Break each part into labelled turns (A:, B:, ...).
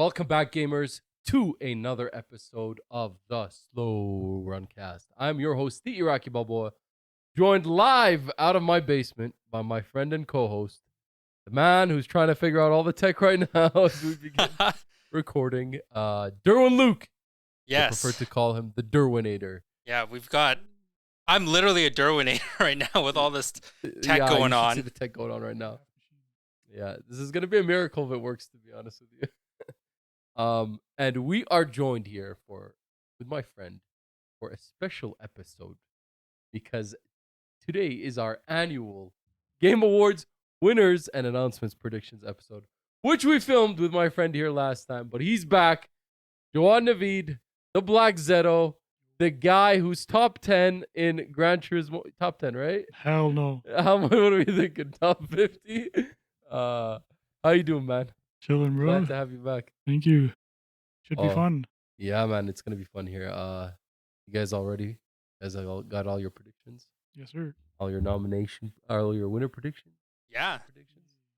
A: Welcome back, gamers, to another episode of the Slow Runcast. I'm your host, the Iraqi Balboa, joined live out of my basement by my friend and co-host, the man who's trying to figure out all the tech right now as we begin recording, Derwin Luke.
B: Yes.
A: I prefer to call him the Derwinator.
B: Yeah, I'm literally a Derwinator right now with all this tech going
A: you should
B: on.
A: see the tech going on right now. Yeah, this is going to be a miracle if it works, to be honest with you. And we are joined here with my friend for a special episode because today is our annual Game Awards winners and announcements predictions episode, which we filmed with my friend here last time, but he's back. Jawad Naveed, the Black Zeto, the guy who's top 10 in Gran Turismo. Top 10, right?
C: Hell no.
A: What are we thinking? Top 50? How you doing, man?
C: Chilling, bro.
A: Glad to have you back.
C: Thank you. Should be fun.
A: Yeah, man, it's gonna be fun here. You guys all ready? You guys got all your predictions?
C: Yes, sir.
A: All your winner predictions?
B: Yeah.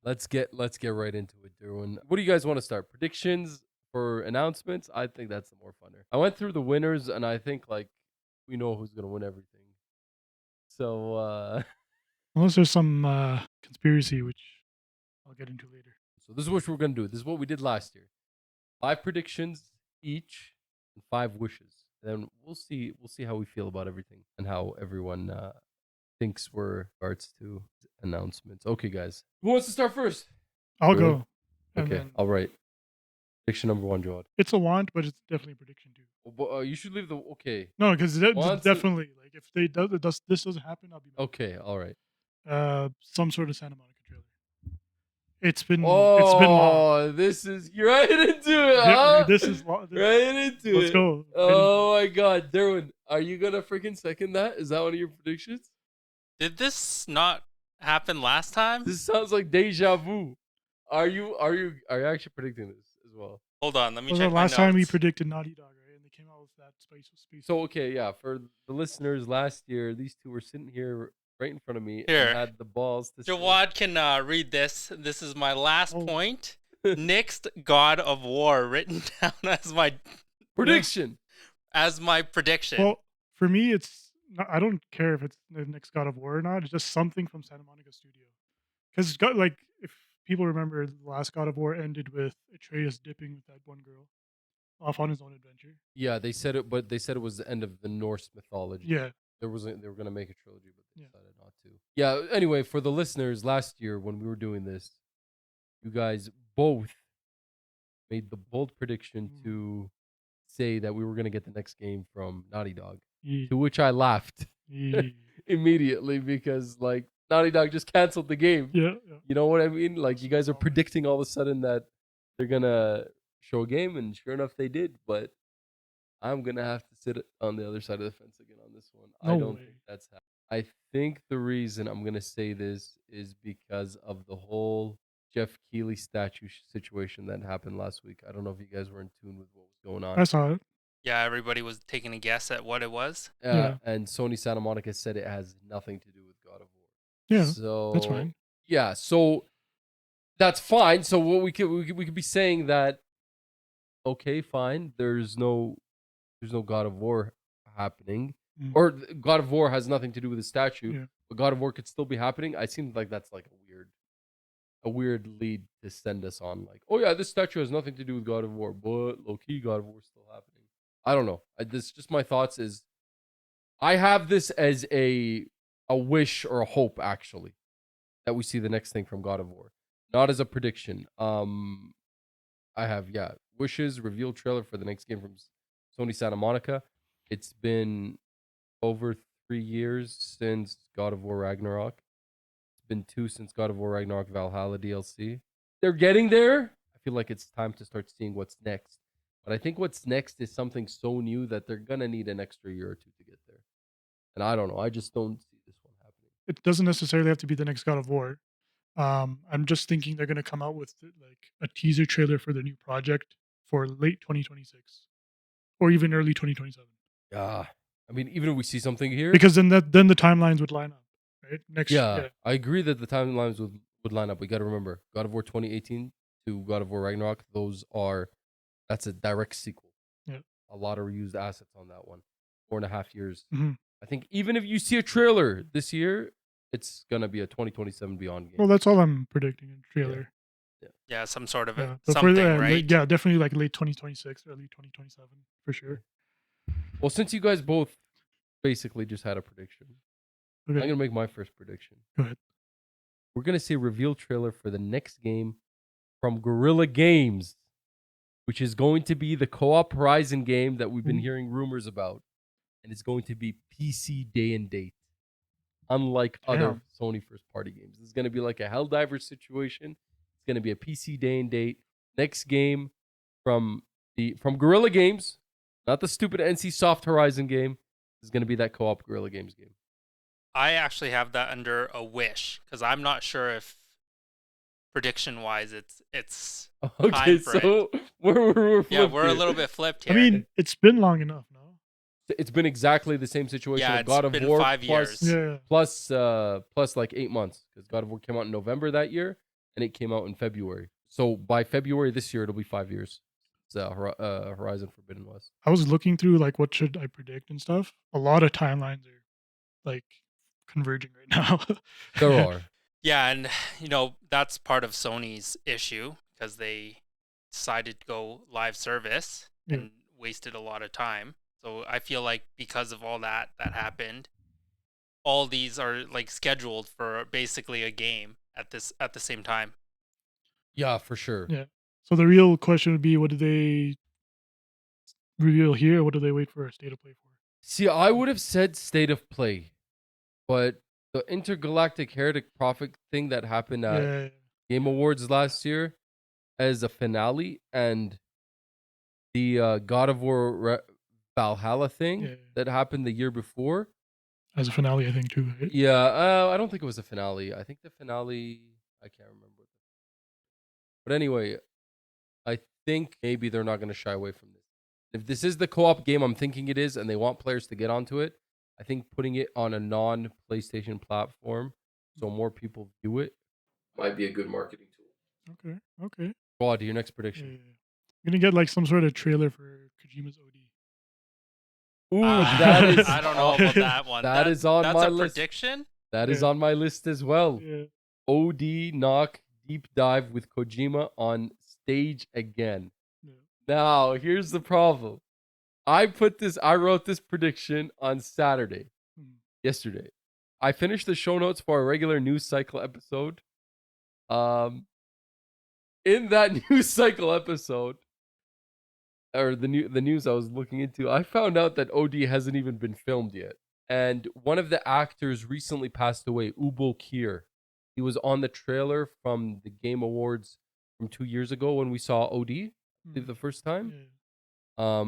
A: Let's get right into it, Derwin. What do you guys want to start? Predictions for announcements? I think that's the more funner. I went through the winners, and I think we know who's gonna win everything. So
C: Unless there's some conspiracy, which I'll get into later.
A: So this is what we're gonna do. This is what we did last year. 5 predictions each and 5 wishes. Then we'll see how we feel about everything and how everyone thinks we're regards to announcements. Okay, guys. Who wants to start first?
C: I'll go.
A: Okay. All right. Prediction number 1, Jawad.
C: It's a want, but it's definitely a prediction too.
A: Well, you should leave the okay.
C: No, because definitely, like if this doesn't happen, I'll be mad.
A: Okay. All right.
C: Some sort of Santa Monica trailer. It's been long.
A: Oh, you're right into it.
C: Yeah,
A: Huh? Right into
C: Let's
A: it.
C: go.
A: Oh my God, Derwin, are you gonna freaking second that? Is that one of your predictions?
B: Did this not happen last time?
A: This sounds like deja vu. Are you actually predicting this as well?
B: Hold on, let me
C: Was
B: check
C: the
B: my
C: last time we
B: notes.
C: predicted Naughty Dog, right? And they came out with that space.
A: So okay, yeah. For the listeners, last year these two were sitting here right in front of me
B: Here.
A: and had the balls to say,
B: Jawad can read this. This is my last point. Next God of War written down as my
A: prediction.
B: As my prediction.
C: Well, for me, I don't care if it's the next God of War or not. It's just something from Santa Monica Studio. Because if people remember, the last God of War ended with Atreus dipping with that one girl off on his own adventure.
A: Yeah, they said it, but they said it was the end of the Norse mythology.
C: Yeah.
A: They were gonna make a trilogy, but they decided not to. Yeah. Anyway, for the listeners, last year when we were doing this, you guys both made the bold prediction to say that we were gonna get the next game from Naughty Dog. To which I laughed immediately because Naughty Dog just canceled the game.
C: Yeah.
A: You know what I mean? Like you guys are predicting all of a sudden that they're gonna show a game, and sure enough, they did. But I'm gonna have to sit on the other side of the fence again on this one. I don't think that's happening. I think the reason I'm gonna say this is because of the whole Jeff Keighley statue situation that happened last week. I don't know if you guys were in tune with what was going on.
C: I saw it.
B: Yeah, everybody was taking a guess at what it was.
A: And Sony Santa Monica said it has nothing to do with God of War.
C: Yeah,
A: so
C: that's fine.
A: Yeah, so that's fine. So what we could be saying that, okay, fine. There's no God of War happening, or God of War has nothing to do with the statue, but God of War could still be happening. I seem like that's like a weird lead to send us on. Like, oh yeah, this statue has nothing to do with God of War, but low key God of War is still happening. I don't know. This just my thoughts is, I have this as a wish or a hope actually that we see the next thing from God of War, not as a prediction. I have wishes, reveal trailer for the next game from Sony Santa Monica. It's been over 3 years since God of War Ragnarok. It's been 2 since God of War Ragnarok Valhalla DLC. They're getting there. I feel like it's time to start seeing what's next. But I think what's next is something so new that they're going to need an extra year or 2 to get there. And I don't know. I just don't see this one happening.
C: It doesn't necessarily have to be the next God of War. I'm just thinking they're going to come out with a teaser trailer for the new project for late 2026 or even early 2027.
A: Yeah. I mean, even if we see something here.
C: Because then the timelines would line up, right?
A: I agree that the timelines would line up. We got to remember, God of War 2018 to God of War Ragnarok, those are That's a direct sequel.
C: Yeah.
A: A lot of reused assets on that one. 4.5 years.
C: Mhm.
A: I think even if you see a trailer this year, it's gonna be a 2027 Beyond game.
C: Well, that's all I'm predicting in trailer.
B: Yeah, some sort of
C: Yeah,
B: a,
C: but
B: something,
C: like,
B: right?
C: yeah, definitely like late 2026, early 2027 for sure.
A: Well, since you guys both basically just had a prediction, I'm
C: Okay,
A: gonna make my first prediction.
C: go ahead.
A: We're gonna see a reveal trailer for the next game from Guerrilla Games, which is going to be the co-op Horizon game that we've been
C: Ooh.
A: hearing rumors about, and it's going to be PC day and date. Unlike other
C: Damn.
A: Sony first-party games, this is going to be like a Helldivers situation. It's going to be a PC day and date. Next game from Guerrilla Games, not the stupid NC Soft Horizon game. This is going to be that co-op Guerrilla Games game.
B: I actually have that under a wish because I'm not sure if prediction-wise it's
A: Okay,
B: time for
A: so we're flipped
B: yeah, we're a
A: here.
B: little bit flipped
C: I
B: here.
C: mean, it's been long enough, no?
A: It's been exactly the same situation.
B: Yeah,
A: of God
B: it's
A: of
B: been
A: War
B: 5
A: plus
B: years.
C: Yeah.
A: plus like 8 months because God of War came out in November that year and it came out in February. So by February this year, it'll be 5 years. It's Horizon Forbidden West.
C: I was looking through like what should I predict and stuff. A lot of timelines are like converging right now.
A: There are.
B: Yeah, and that's part of Sony's issue because they decided to go live service
C: Yeah.
B: and wasted a lot of time. So I feel like because of all that happened, all these are like scheduled for basically a game at the same time.
A: Yeah, for sure.
C: Yeah. So the real question would be, what do they reveal here? What do they wait for a state of play for?
A: See, I would have said State of Play, but the Intergalactic Heretic Prophet thing that happened at
C: Yeah.
A: Game Awards last year as a finale and the God of War Valhalla thing
C: Yeah.
A: that happened the year before.
C: As a finale, I think too. Right?
A: Yeah, I don't think it was a finale. I think the finale, I can't remember. But anyway, I think maybe they're not going to shy away from this. If this is the co-op game I'm thinking it is and they want players to get onto it, I think putting it on a non-PlayStation platform so more people view it might be a good marketing tool.
C: Okay. Okay.
A: Go on to your next
C: Yeah.
A: prediction.
C: I'm gonna get like some sort of trailer for Kojima's OD.
A: Ooh, that is
B: I don't know about that one.
A: That is on
B: that's
A: my
B: a
A: list.
B: prediction.
A: That is
C: Yeah.
A: on my list as well.
C: Yeah.
A: OD knock deep dive with Kojima on stage again.
C: Yeah.
A: Now, here's the problem. I wrote this prediction on Saturday, yesterday. I finished the show notes for a regular news cycle episode. In that news cycle episode, or the news I was looking into, I found out that OD hasn't even been filmed yet. And one of the actors recently passed away, Ubul Kier. He was on the trailer from the Game Awards from 2 years ago when we saw OD the first time.
C: Yeah.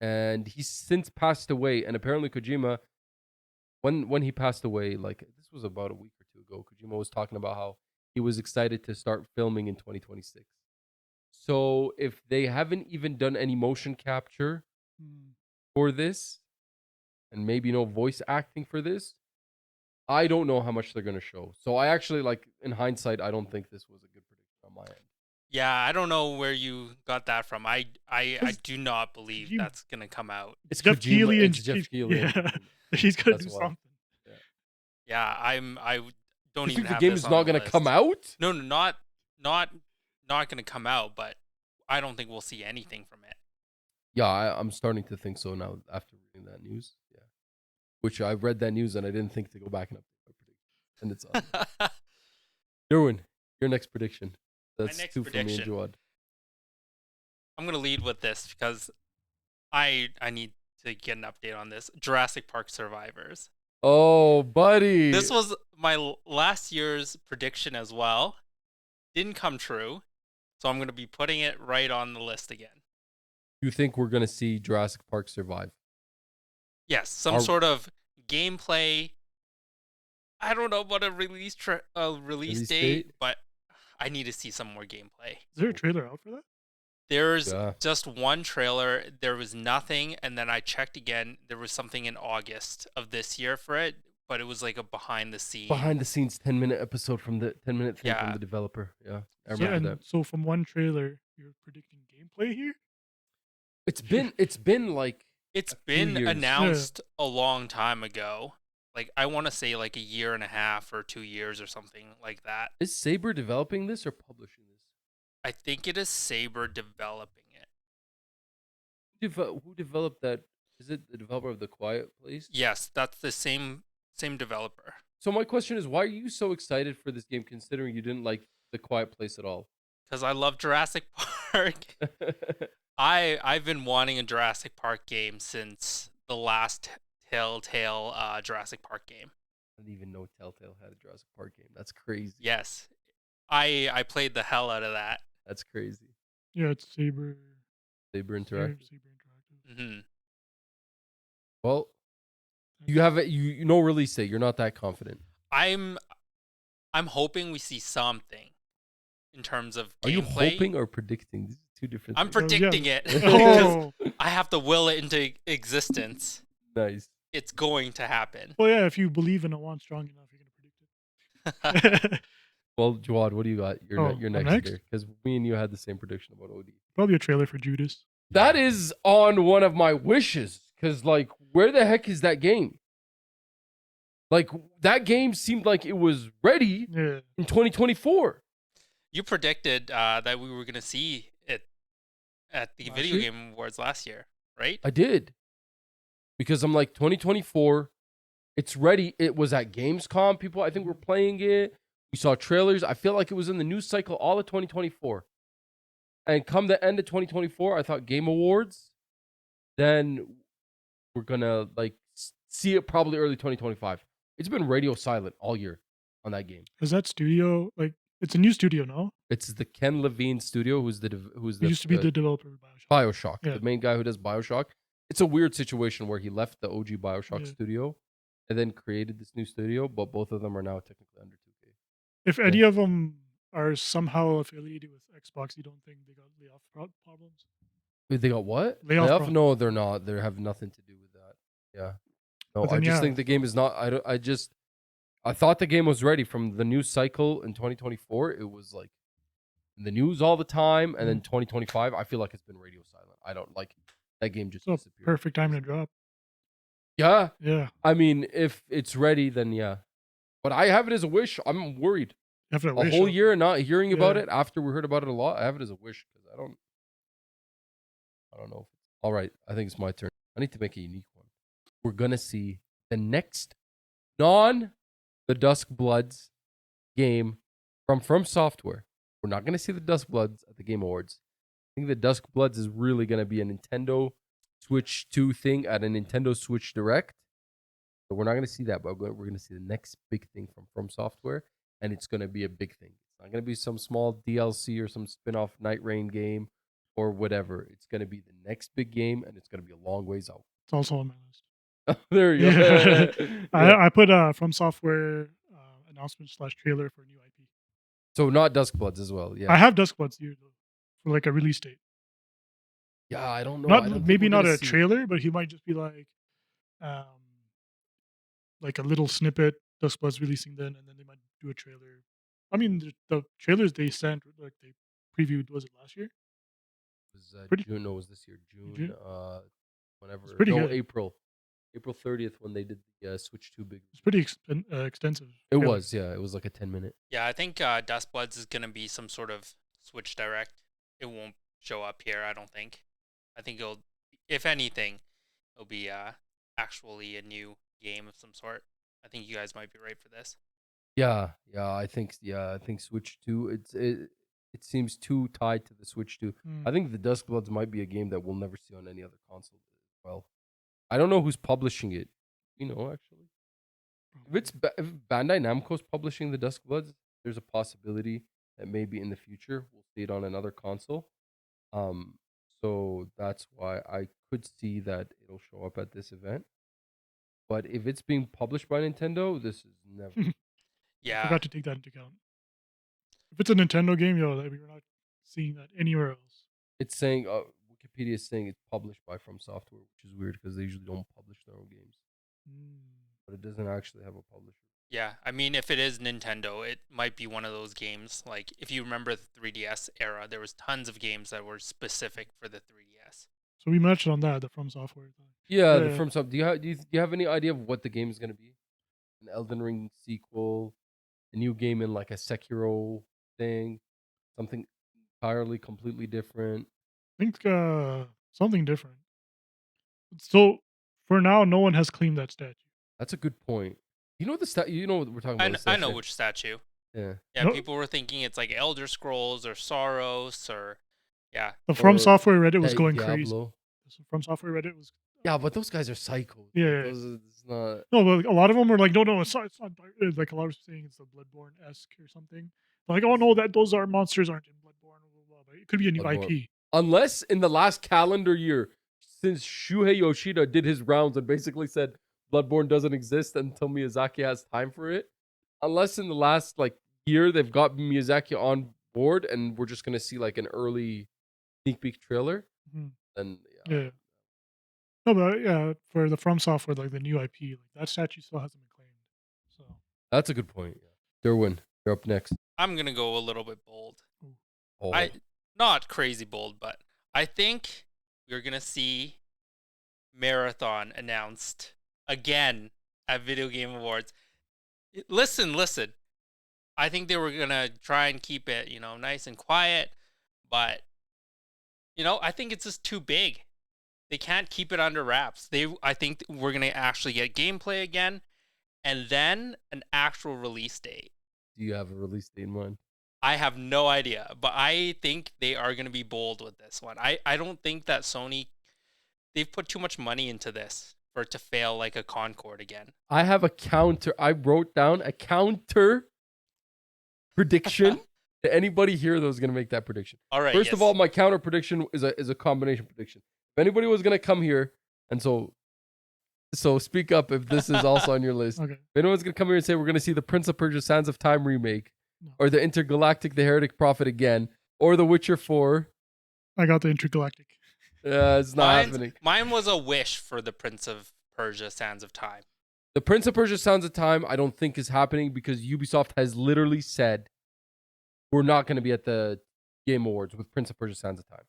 A: And he's since passed away. And apparently Kojima, when he passed away, like this was about a week or two ago, Kojima was talking about how he was excited to start filming in 2026. So if they haven't even done any motion capture for this, and maybe no voice acting for this, I don't know how much they're going to show. So I actually, like, in hindsight, I don't think this was a good prediction on my end.
B: Yeah, I don't know where you got that from. I do not believe that's gonna come out.
C: It's Jeff Keighley and
A: Jeff Keighley.
C: Yeah. He's gonna
A: That's
C: do
A: why.
C: something.
B: Yeah, I don't
A: You
B: even
A: think the
B: have
A: game
B: this
A: is
B: on
A: not
B: the
A: going to
B: list.
A: come out?
B: No, not gonna come out. But I don't think we'll see anything from it.
A: Yeah, I'm starting to think so now after reading that news. Yeah, which I read that news and I didn't think to go back and update my prediction. And it's on. Derwin, your next prediction. That's
B: next
A: 2 for me and
B: prediction.
A: Jawad.
B: I'm gonna lead with this because I need to get an update on this. Jurassic Park Survivors.
A: Oh, buddy.
B: This was my last year's prediction as well. Didn't come true, so I'm going to be putting it right on the list again.
A: You think we're going to see Jurassic Park survive?
B: Yes, some sort of gameplay. I don't know about a release date, but I need to see some more gameplay.
C: Is there a trailer out for that?
B: There's just one trailer. There was nothing, and then I checked again. There was something in August of this year for it, but it was like a behind the scenes.
A: Behind the scenes 10-minute episode from the 10-minute thing from
B: Yeah.
A: the developer. Yeah, I
C: So,
A: remember that.
C: so from one trailer, you're predicting gameplay here?
A: It's been like
B: It's
A: a few
B: been
A: years.
B: announced a long time ago. Like I want to say like a year and a half or 2 years or something like that.
A: Is Saber developing this or publishing this?
B: I think it is Saber developing it.
A: Who developed that? Is it the developer of The Quiet Place?
B: Yes, that's the same developer.
A: So my question is, why are you so excited for this game, considering you didn't like The Quiet Place at all?
B: Because I love Jurassic Park. I've been wanting a Jurassic Park game since the last Telltale Jurassic Park game.
A: I didn't even know Telltale had a Jurassic Park game. That's crazy.
B: Yes, I played the hell out of that.
A: That's crazy.
C: Yeah, it's Saber
A: Interactive.
C: Saber Interactive.
B: Hmm.
A: Well, you have it. You no release date. You're not that confident.
B: I'm hoping we see something in terms of gameplay.
A: Are you hoping or predicting? These are two different.
B: I'm
A: things.
B: predicting
C: yeah.
B: it because
C: Oh,
B: I have to will it into existence.
A: Nice.
B: It's going to happen.
C: well, yeah. If you believe in a one strong enough, you're gonna predict it.
A: Well, Jawad, what do you got? You're
C: Oh,
A: you're
C: I'm
A: next
C: next?
A: here because me and you had the same prediction about OD.
C: Probably a trailer for Judas.
A: That is on one of my wishes because, like, where the heck is that game? Like, that game seemed like it was ready
C: Yeah.
A: in 2024.
B: You predicted that we were going to see it at the
C: Last
B: Video
C: year?
B: Game Awards last year, right?
A: I did. Because I'm like, 2024, it's ready. It was at Gamescom. People, I think, were playing it. We saw trailers. I feel like it was in the news cycle all of 2024. And come the end of 2024, I thought Game Awards, then we're going to, like, see it probably early 2025. It's been radio silent all year on that game.
C: Is that studio like it's a new studio? No,
A: It's the Ken Levine studio, who's the
C: it used to be the developer of BioShock.
A: BioShock,
C: Yeah.
A: the main guy who does BioShock. It's a weird situation where he left the OG BioShock
C: Yeah.
A: studio and then created this new studio, but both of them are now technically under 2K.
C: If any of them are somehow affiliated with Xbox, you don't think they got layoff problems?
A: Wait, they got what?
C: Layoff problem.
A: No, they're not. They have nothing to do with that. Yeah. No,
C: But
A: I
C: then,
A: just
C: yeah,
A: think the game is not. I thought the game was ready from the news cycle in 2024. It was like in the news all the time, and then 2025, I feel like it's been radio silent. I don't like that game just
C: So
A: disappeared.
C: perfect time to drop.
A: Yeah,
C: Yeah,
A: I mean, if it's ready, then yeah. But I have it as a wish. I'm worried.
C: after
A: A whole year not hearing about
C: Yeah.
A: it after we heard about it a lot. I have it as a wish because I don't know. All right, I think it's my turn. I need to make a unique one. We're gonna see the next the Dusk Bloods game from Software. We're not gonna see the Dusk Bloods at the Game Awards. I think the Dusk Bloods is really gonna be a Nintendo Switch 2 thing at a Nintendo Switch Direct. So we're not gonna see that, but we're gonna see the next big thing from Software, and it's gonna be a big thing. It's not gonna be some small DLC or some spin-off Night Rain game or whatever. It's gonna be the next big game, and it's gonna be a long ways out.
C: It's also on my list.
A: There you
C: Yeah.
A: go. Yeah.
C: I put From Software announcement / trailer for a new IP.
A: So not Dusk Bloods as well. Yeah.
C: I have Dusk Bloods here though, for like a release date.
A: Yeah, I don't know. I don't
C: Not
A: think
C: maybe
A: we're
C: not
A: gonna
C: a
A: see-
C: trailer, but he might just be like a little snippet. Dusk Bloods releasing then, and then they might do a trailer. I mean, the trailers they sent, like they previewed, was it last year?
A: It was
C: pretty-
A: June. No, it was this year. June.
C: June?
A: Whenever.
C: pretty
A: no,
C: good.
A: April. April 30th when they did the Switch 2 big.
C: It's pretty extensive.
A: It
C: trailer.
A: was, yeah. It was like a 10-minute.
B: Yeah, I think Dustbloods is going to be some sort of Switch Direct. It won't show up here, I don't think. I think it'll, if anything, it'll be actually a new game of some sort. I think you guys might be right for this.
A: Yeah, I think Switch 2. It seems too tied to the Switch 2.
C: Mm.
A: I think the Dusk Bloods might be a game that we'll never see on any other console as well. I don't know who's publishing it. You know, actually, if Bandai Namco's publishing the Dusk Bloods, there's a possibility that maybe in the future we'll see it on another console. So that's why I could see that it'll show up at this event. But if it's being published by Nintendo, this is never.
C: I
B: Yeah,
C: forgot to take that into account. If it's a Nintendo game, like, we're not seeing that anywhere else.
A: It's saying Wikipedia is saying it's published by From Software, which is weird because they usually don't publish their own games.
C: Mm.
A: but it doesn't actually have a publisher.
B: Yeah, I mean, if it is Nintendo, it might be one of those games. Like, if you remember the 3DS era, there was tons of games that were specific for the 3DS.
C: So we mentioned on that the From Software thing.
A: Yeah,
C: Yeah.
A: the From Software. Do you have any idea of what the game is going to be? An Elden Ring sequel, a new game in like a Sekiro thing, something entirely completely different.
C: I think something different. So for now, no one has claimed that statue.
A: That's a good point. You know You know what we're talking about?
B: I know which statue.
A: Yeah.
B: Yeah,
C: No,
B: people were thinking it's like Elder Scrolls or Soros or yeah.
C: the From
A: Or
C: Software Reddit was going crazy.
A: Diablo.
C: So From Software Reddit was.
A: Yeah, but those guys are psycho.
C: Yeah.
A: It's not.
C: No, but a lot of them were like, no, it's not. Like a lot of saying it's a Bloodborne esque or something. Like, oh no, that those are monsters aren't in Bloodborne. Blah, blah, blah. It could be a new
A: Bloodborne.
C: IP.
A: Unless in the last calendar year, since Shuhei Yoshida did his rounds and basically said Bloodborne doesn't exist until Miyazaki has time for it. Unless in the last like year they've got Miyazaki on board and we're just gonna see like an early sneak peek trailer, then
C: Yeah. No, but yeah, for the From Software, like the new IP, like that statue still hasn't been claimed. So
A: that's a good point. Derwin, you're up next.
B: I'm gonna go a little bit bold.
A: Oh.
B: Not crazy bold, but I think we're gonna see Marathon announced again at Video Game Awards. Listen. I think they were gonna try and keep it, nice and quiet, but I think it's just too big. They can't keep it under wraps. I think we're gonna actually get gameplay again, and then an actual release date.
A: Do you have a release date in mind?
B: I have no idea, but I think they are going to be bold with this one. I don't think that Sony, they've put too much money into this for it to fail like a Concord again.
A: I have a counter. I wrote down a counter prediction to anybody here that was going to make that prediction.
B: All right.
A: First of all, my counter prediction is a combination prediction. If anybody was going to come here, and so speak up if this is also on your list.
C: okay.
A: If anyone's going to come here and say we're going to see the Prince of Persia Sands of Time remake, or the Intergalactic The Heretic Prophet again, or The Witcher 4.
C: I got the Intergalactic.
A: It's not happening.
B: Mine was a wish for the Prince of Persia Sands of Time.
A: The Prince of Persia Sands of Time, I don't think is happening because Ubisoft has literally said we're not going to be at the Game Awards with Prince of Persia Sands of Time.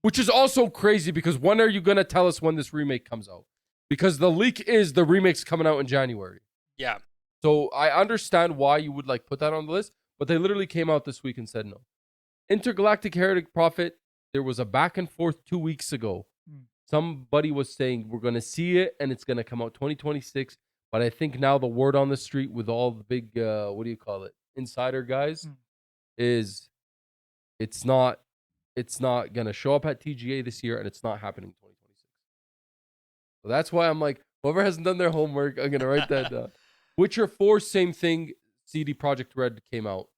A: Which is also crazy because when are you going to tell us when this remake comes out? Because the leak is the remake's coming out in January.
B: Yeah.
A: So I understand why you would put that on the list. But they literally came out this week and said no. Intergalactic Heretic Prophet, there was a back and forth 2 weeks ago. Somebody was saying we're going to see it and it's going to come out 2026. But I think now the word on the street with all the big, insider guys is it's not going to show up at TGA this year and it's not happening in 2026. So that's why I'm like, whoever hasn't done their homework, I'm going to write that down. Witcher 4, same thing. CD Projekt Red came out.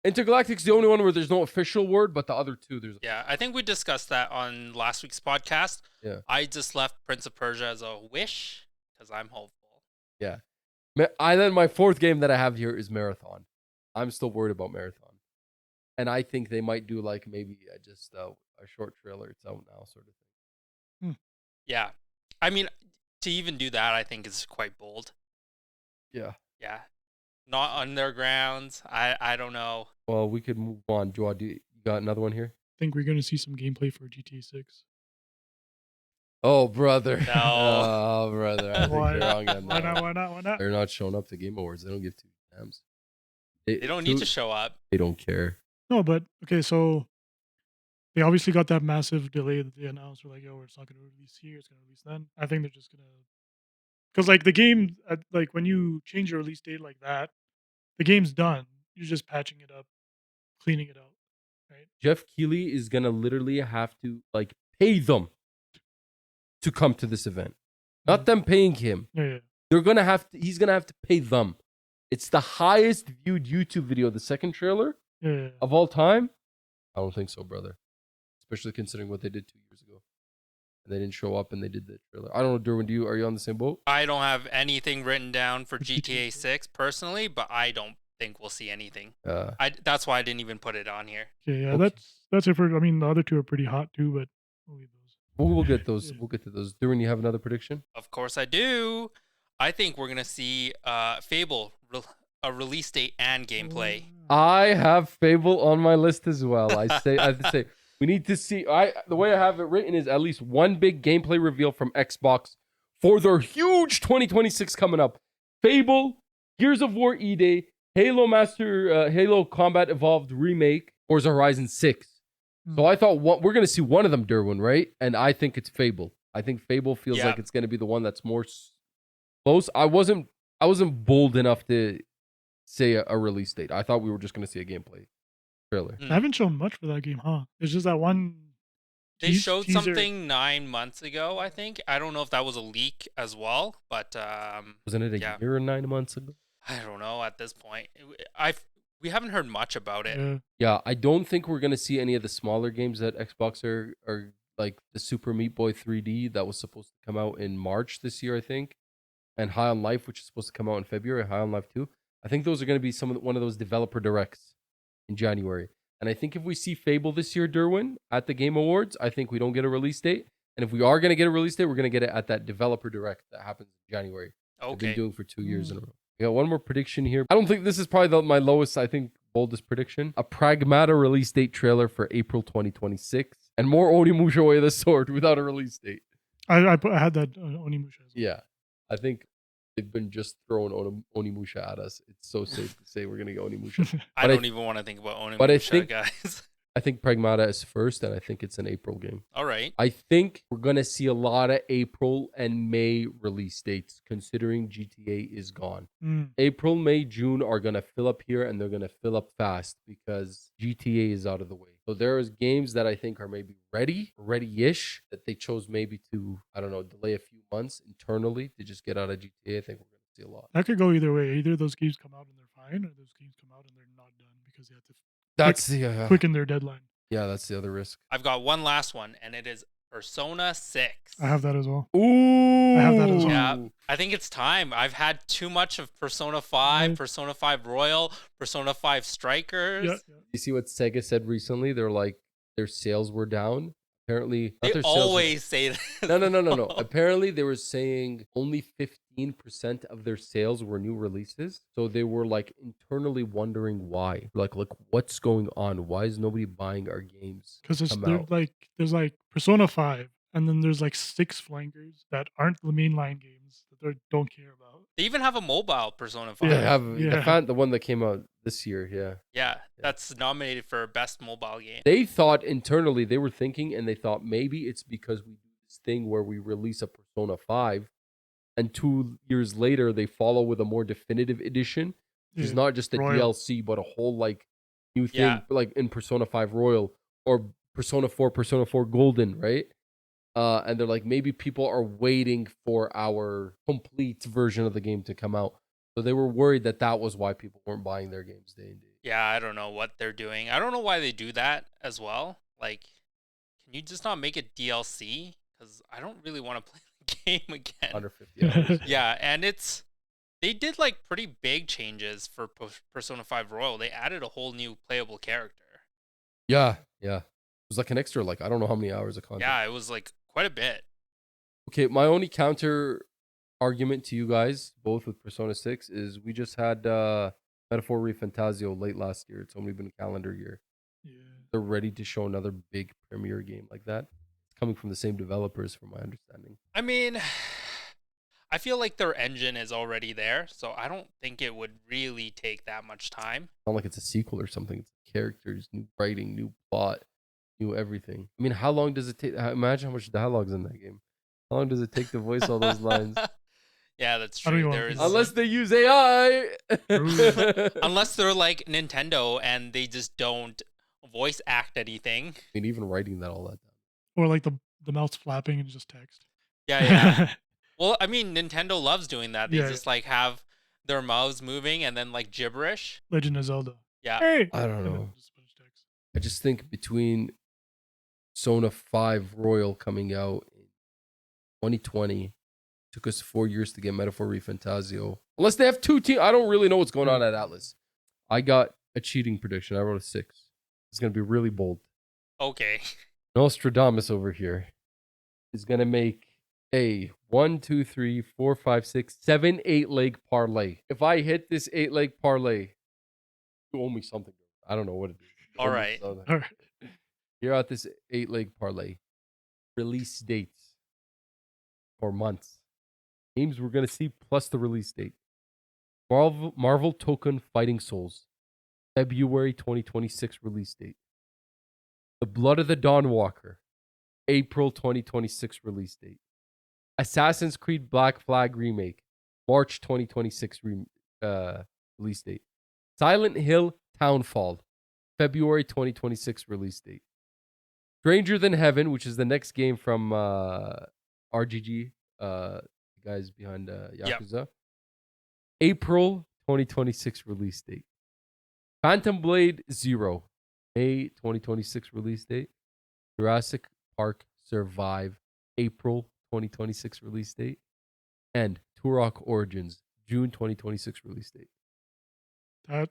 A: Intergalactic's the only one where there's no official word, but the other two there's.
B: Yeah, I think we discussed that on last week's podcast.
A: Yeah.
B: I just left Prince of Persia as a wish because I'm hopeful.
A: Yeah. Then my fourth game that I have here is Marathon. I'm still worried about Marathon. And I think they might do maybe just a short trailer. It's out now sort of thing.
B: Yeah. I mean, to even do that, I think is quite bold.
A: Yeah.
B: Yeah. Not underground. I don't know.
A: Well, we could move on. Joa, you got another one here?
C: I think we're going to see some gameplay for GTA 6.
A: Oh, brother.
B: No.
A: Oh, brother. I think you're wrong on that.
C: Why not?
A: They're not showing up to Game Awards. They don't give two damns.
B: They don't need to show up.
A: They don't care.
C: No, but okay, so they obviously got that massive delay that they announced. We're like, yo, it's not going to release here. It's going to release then. I think they're just going to... Because the game, when you change your release date like that, the game's done. You're just patching it up, cleaning it out, right?
A: Jeff Keighley is gonna literally have to pay them to come to this event, not them paying him.
C: Yeah.
A: They're gonna have to. He's gonna have to pay them. It's the highest viewed YouTube video, the second trailer of all time. I don't think so, brother. Especially considering what they did 2 years ago. They didn't show up and they did the trailer. I don't know, Derwin, are you on the same boat?
B: I don't have anything written down for GTA 6 personally, but I don't think we'll see anything. That's why I didn't even put it on here.
C: Yeah, okay. That's it for. I mean, the other two are pretty hot too, but we'll leave those.
A: We'll get those. We'll get to those. Derwin, you have another prediction?
B: Of course I do. I think we're gonna see Fable a release date and gameplay.
A: I have Fable on my list as well. I have to say we need to see. The way I have it written is at least one big gameplay reveal from Xbox for their huge 2026 coming up. Fable, Gears of War E-Day, Halo Combat Evolved Remake, Forza Horizon 6. So I thought we're gonna see one of them, Derwin, right? And I think it's Fable. I think Fable feels like it's gonna be the one that's more close. I wasn't bold enough to say a release date. I thought we were just going to see a gameplay trailer.
C: They haven't shown much for that game, huh? It's just that one.
B: They showed something 9 months ago, I think. I don't know if that was a leak as well, but
A: wasn't it a year or 9 months ago?
B: I don't know at this point. We haven't heard much about it.
A: Yeah, I don't think we're going to see any of the smaller games that Xbox are like the Super Meat Boy 3D that was supposed to come out in March this year, I think, and High on Life, which is supposed to come out in February, High on Life 2. I think those are going to be one of those developer directs in January. And I think if we see Fable this year, Derwin, at the Game Awards, I think we don't get a release date. And if we are going to get a release date, we're going to get it at that developer direct that happens in January.
B: Okay.
A: They've been doing for 2 years in a row. We got one more prediction here. I don't think this is probably my lowest, I think, boldest prediction. A Pragmata release date trailer for April 2026. And more Onimusha Way of the Sword without a release date.
C: I had that Onimusha as well.
A: Yeah. I think they've been just throwing Onimusha at us. It's so safe to say we're going to get Onimusha.
B: I don't even want to think about Onimusha, guys.
A: I think Pragmata is first, and I think it's an April game.
B: All right.
A: I think we're going to see a lot of April and May release dates, considering GTA is gone. April, May, June are going to fill up here, and they're going to fill up fast because GTA is out of the way. So there's games that I think are maybe ready-ish, that they chose maybe to, I don't know, delay a few months internally to just get out of GTA. I think we're going to see a lot.
C: That could go either way. Either those games come out and they're fine, or those games come out and they're not done because they have to quicken their deadline.
A: Yeah, that's the other risk.
B: I've got one last one, and it is Persona 6.
C: I have that as well.
A: Ooh.
C: I have that as well.
B: Yeah, I think it's time. I've had too much of Persona 5, Persona 5 Royal, Persona 5 Strikers.
C: Yeah.
A: You see what Sega said recently? They're like, their sales were down. Apparently,
B: they always say that.
A: No. Apparently, they were saying only 15% of their sales were new releases. So they were like internally wondering why. Like, what's going on? Why is nobody buying our games?
C: Because there's like Persona 5, and then there's like 6 flankers that aren't the mainline games that they don't care about.
B: They even have a mobile Persona 5.
A: I found the one that came out this year.
B: Yeah, that's nominated for best mobile game.
A: They thought internally, they were thinking, and they thought maybe it's because we do this thing where we release a Persona 5, and 2 years later they follow with a more definitive edition, which is not just a DLC, but a whole like new thing, like in Persona 5 Royal or Persona 4 Golden, right? And they're like, maybe people are waiting for our complete version of the game to come out. So they were worried that was why people weren't buying their games day and day.
B: Yeah, I don't know what they're doing. I don't know why they do that as well. Like, can you just not make it DLC? Because I don't really want to play the game again.
A: Under 50 hours.
B: Yeah, and they did like pretty big changes for Persona 5 Royal. They added a whole new playable character.
A: Yeah. It was like an extra, like, I don't know how many hours of content.
B: Yeah, it was like quite a bit.
A: Okay, my only counter argument to you guys, both with Persona 6, is we just had Metaphor ReFantazio late last year. It's only been a calendar year. Yeah. They're ready to show another big premiere game like that. It's coming from the same developers, from my understanding.
B: I mean, I feel like their engine is already there, so I don't think it would really take that much time.
A: It's not like it's a sequel or something. It's characters, new writing, new plot, new everything. I mean, how long does it take? Imagine how much dialogue's in that game. How long does it take to voice all those lines?
B: Yeah, that's true.
A: Unless they use AI.
B: Unless they're like Nintendo and they just don't voice act anything.
A: I mean, even writing that all that down.
C: Or like the mouth's flapping and just text.
B: Yeah. Well, I mean, Nintendo loves doing that. They just like have their mouths moving and then like gibberish.
C: Legend of Zelda.
B: Yeah.
C: Hey!
A: I don't know. I just think between Persona 5 Royal coming out in 2020, took us 4 years to get Metaphor ReFantazio. Unless they have 2 teams. I don't really know what's going on at Atlas. I got a cheating prediction. I wrote a 6. It's going to be really bold.
B: Okay.
A: Nostradamus over here is going to make a 1, 2, 3, 4, 5, 6, 7, 8-leg parlay. If I hit this 8-leg parlay, you owe me something. I don't know what it is.
B: All right.
C: All right.
A: You're at this 8-leg parlay. Release dates for months. Games we're going to see plus the release date. Marvel Token Fighting Souls. February 2026 release date. The Blood of the Dawnwalker. April 2026 release date. Assassin's Creed Black Flag Remake. March 2026 release date. Silent Hill Townfall. February 2026 release date. Stranger Than Heaven, which is the next game from RGG, the guys behind Yakuza. Yep. April 2026 release date. Phantom Blade 0, May 2026 release date. Jurassic Park Survive, April 2026 release date. And Turok Origins, June 2026 release date.
C: That,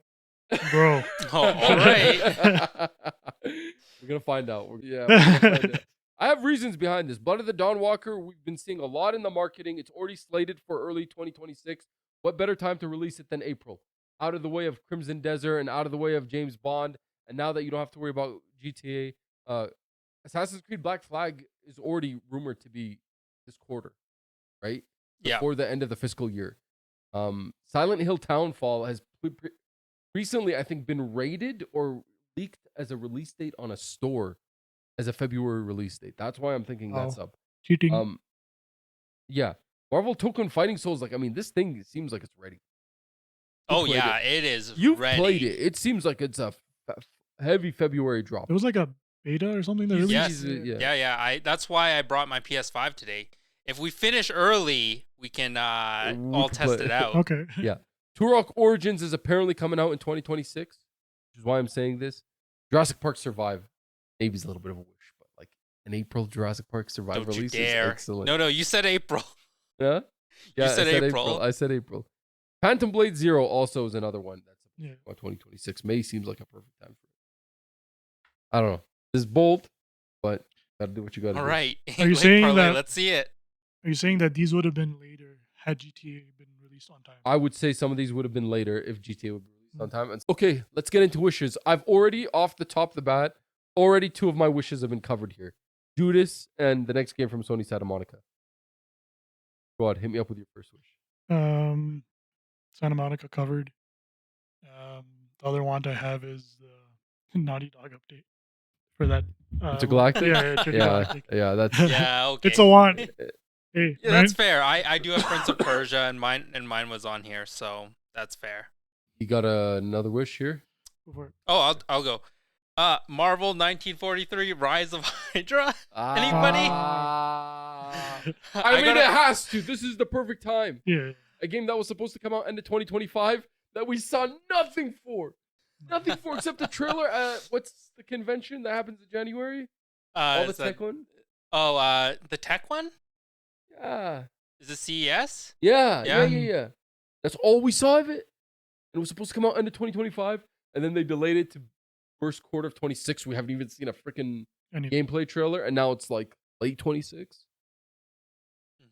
C: bro.
B: Oh, all right.
A: We're going to find out. We're gonna find out. I have reasons behind this. Blood of the Dawnwalker, we've been seeing a lot in the marketing. It's already slated for early 2026. What better time to release it than April? Out of the way of Crimson Desert and out of the way of James Bond. And now that you don't have to worry about GTA, Assassin's Creed Black Flag is already rumored to be this quarter, right? Before the end of the fiscal year. Silent Hill Townfall has recently, I think, been rated or leaked as a release date on a store as a February release date. That's why I'm thinking that's up.
C: Cheating.
A: Yeah. Marvel Token Fighting Souls, like, I mean, this thing seems like it's ready.
B: It is.
A: You've
B: ready.
A: played it. It seems like it's a heavy February drop.
C: It was like a beta or something that released.
B: Yes. Yeah. That's why I brought my PS5 today. If we finish early, we can all test it out.
C: Okay.
A: Yeah. Turok Origins is apparently coming out in 2026, which is why I'm saying this. Jurassic Park Survive. Maybe it's a little bit of a wish, but like an April Jurassic Park Survive
B: Don't
A: release
B: you dare.
A: is excellent.
B: No, you said April.
A: Yeah? Yeah,
B: you said April.
A: I said April. Phantom Blade 0 also is another one that's 2026. May seems like a perfect time for it. I don't know. It's bold, but gotta do what you gotta do.
B: All right.
C: Are you saying that?
B: Let's see it.
C: Are you saying that these would have been later had GTA been released on time?
A: I would say some of these would have been later if GTA would be released on time. Okay, let's get into wishes. I've already, off the top of the bat, two of my wishes have been covered here. Judas and the next game from Sony Santa Monica. Go ahead, hit me up with your first wish.
C: Santa Monica covered. The other one I have is the Naughty Dog update for that.
A: Intergalactic? Yeah, that's
C: okay. It's a want. Hey,
B: yeah, that's fair. I do have Prince of Persia, and mine was on here, so that's fair.
A: You got another wish here?
B: Oh, I'll go. Marvel 1943 Rise of Hydra. Anybody?
A: I mean, it has to. This is the perfect time.
C: Yeah.
A: A game that was supposed to come out end of 2025 that we saw nothing for. Nothing for except the trailer. What's the convention that happens in January? All the tech one?
B: Oh, the tech one?
A: Yeah.
B: Is it CES?
A: Yeah. That's all we saw of it. And it was supposed to come out end of 2025, and then they delayed it to first quarter of 26. We haven't even seen a freaking gameplay trailer, and now it's like late 26.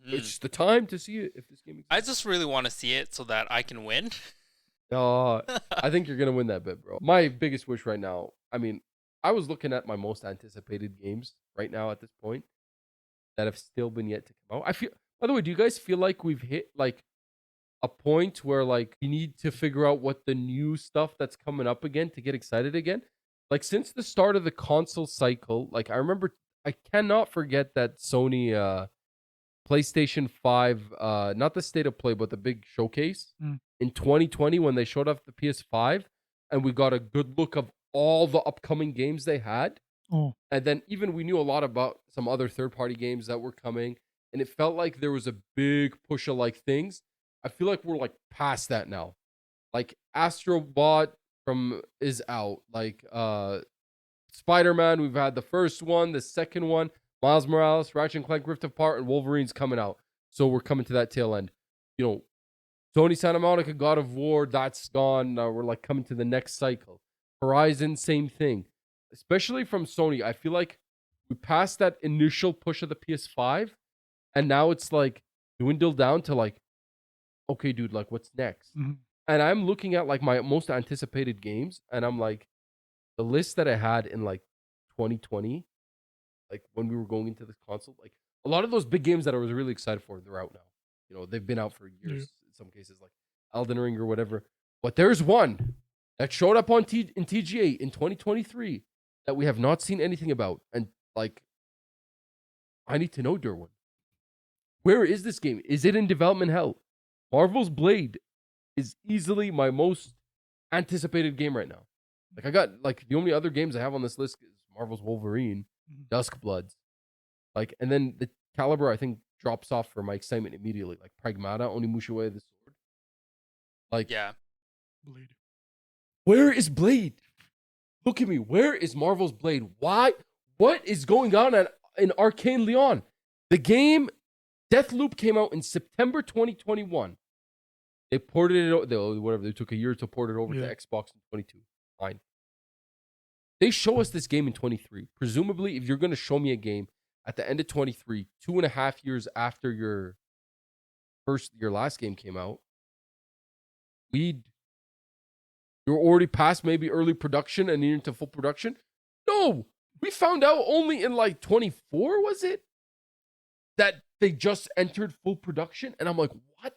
A: It's the time to see it if this game exists.
B: I just really want to see it so that I can win.
A: I think you're going to win that bet, bro. My biggest wish right now, I mean, I was looking at my most anticipated games right now at this point that have still been yet to come out. By the way, do you guys feel like we've hit like a point where like you need to figure out what the new stuff that's coming up again to get excited again? Like since the start of the console cycle, like I cannot forget that Sony PlayStation 5, not the state of play, but the big showcase in 2020 when they showed off the PS5 and we got a good look of all the upcoming games they had.
C: Oh.
A: And then even we knew a lot about some other third-party games that were coming, and it felt like there was a big push of like things. I feel like we're like past that now. Like Astro Bot is out. Like Spider-Man, we've had the first one, the second one, Miles Morales, Ratchet and Clank Rift Apart, and Wolverine's coming out. So we're coming to that tail end. You know, Sony Santa Monica, God of War, that's gone. We're like coming to the next cycle. Horizon, same thing. Especially from Sony, I feel like we passed that initial push of the PS5, and now it's like dwindle down to like, okay, dude, like what's next?
C: Mhm.
A: And I'm looking at like my most anticipated games, and I'm like, the list that I had in like 2020, like when we were going into this console, like a lot of those big games that I was really excited for, they're out now. You know, they've been out for years in some cases, like Elden Ring or whatever. But there's one that showed up in TGA in 2023 that we have not seen anything about. And like, I need to know, Derwin. Where is this game? Is it in development hell? Marvel's Blade is easily my most anticipated game right now. Like I got like the only other games I have on this list is Marvel's Wolverine, Duskbloods, like, and then the Caliber I think drops off for my excitement immediately. Like Pragmata, Onimusha the Sword. Like,
B: Yeah.
C: Blade.
A: Where is Blade? Look at me. Where is Marvel's Blade? Why? What is going on in Arcane Leon? The game Deathloop came out in September 2021. They ported it, whatever. They took a year to port it over to Xbox in 22. Fine. They show us this game in 23. Presumably, if you're going to show me a game at the end of 23, 2.5 years after your last game came out, you're already past maybe early production and you're into full production. No, we found out only in like 24, was it? That they just entered full production. And I'm like, what?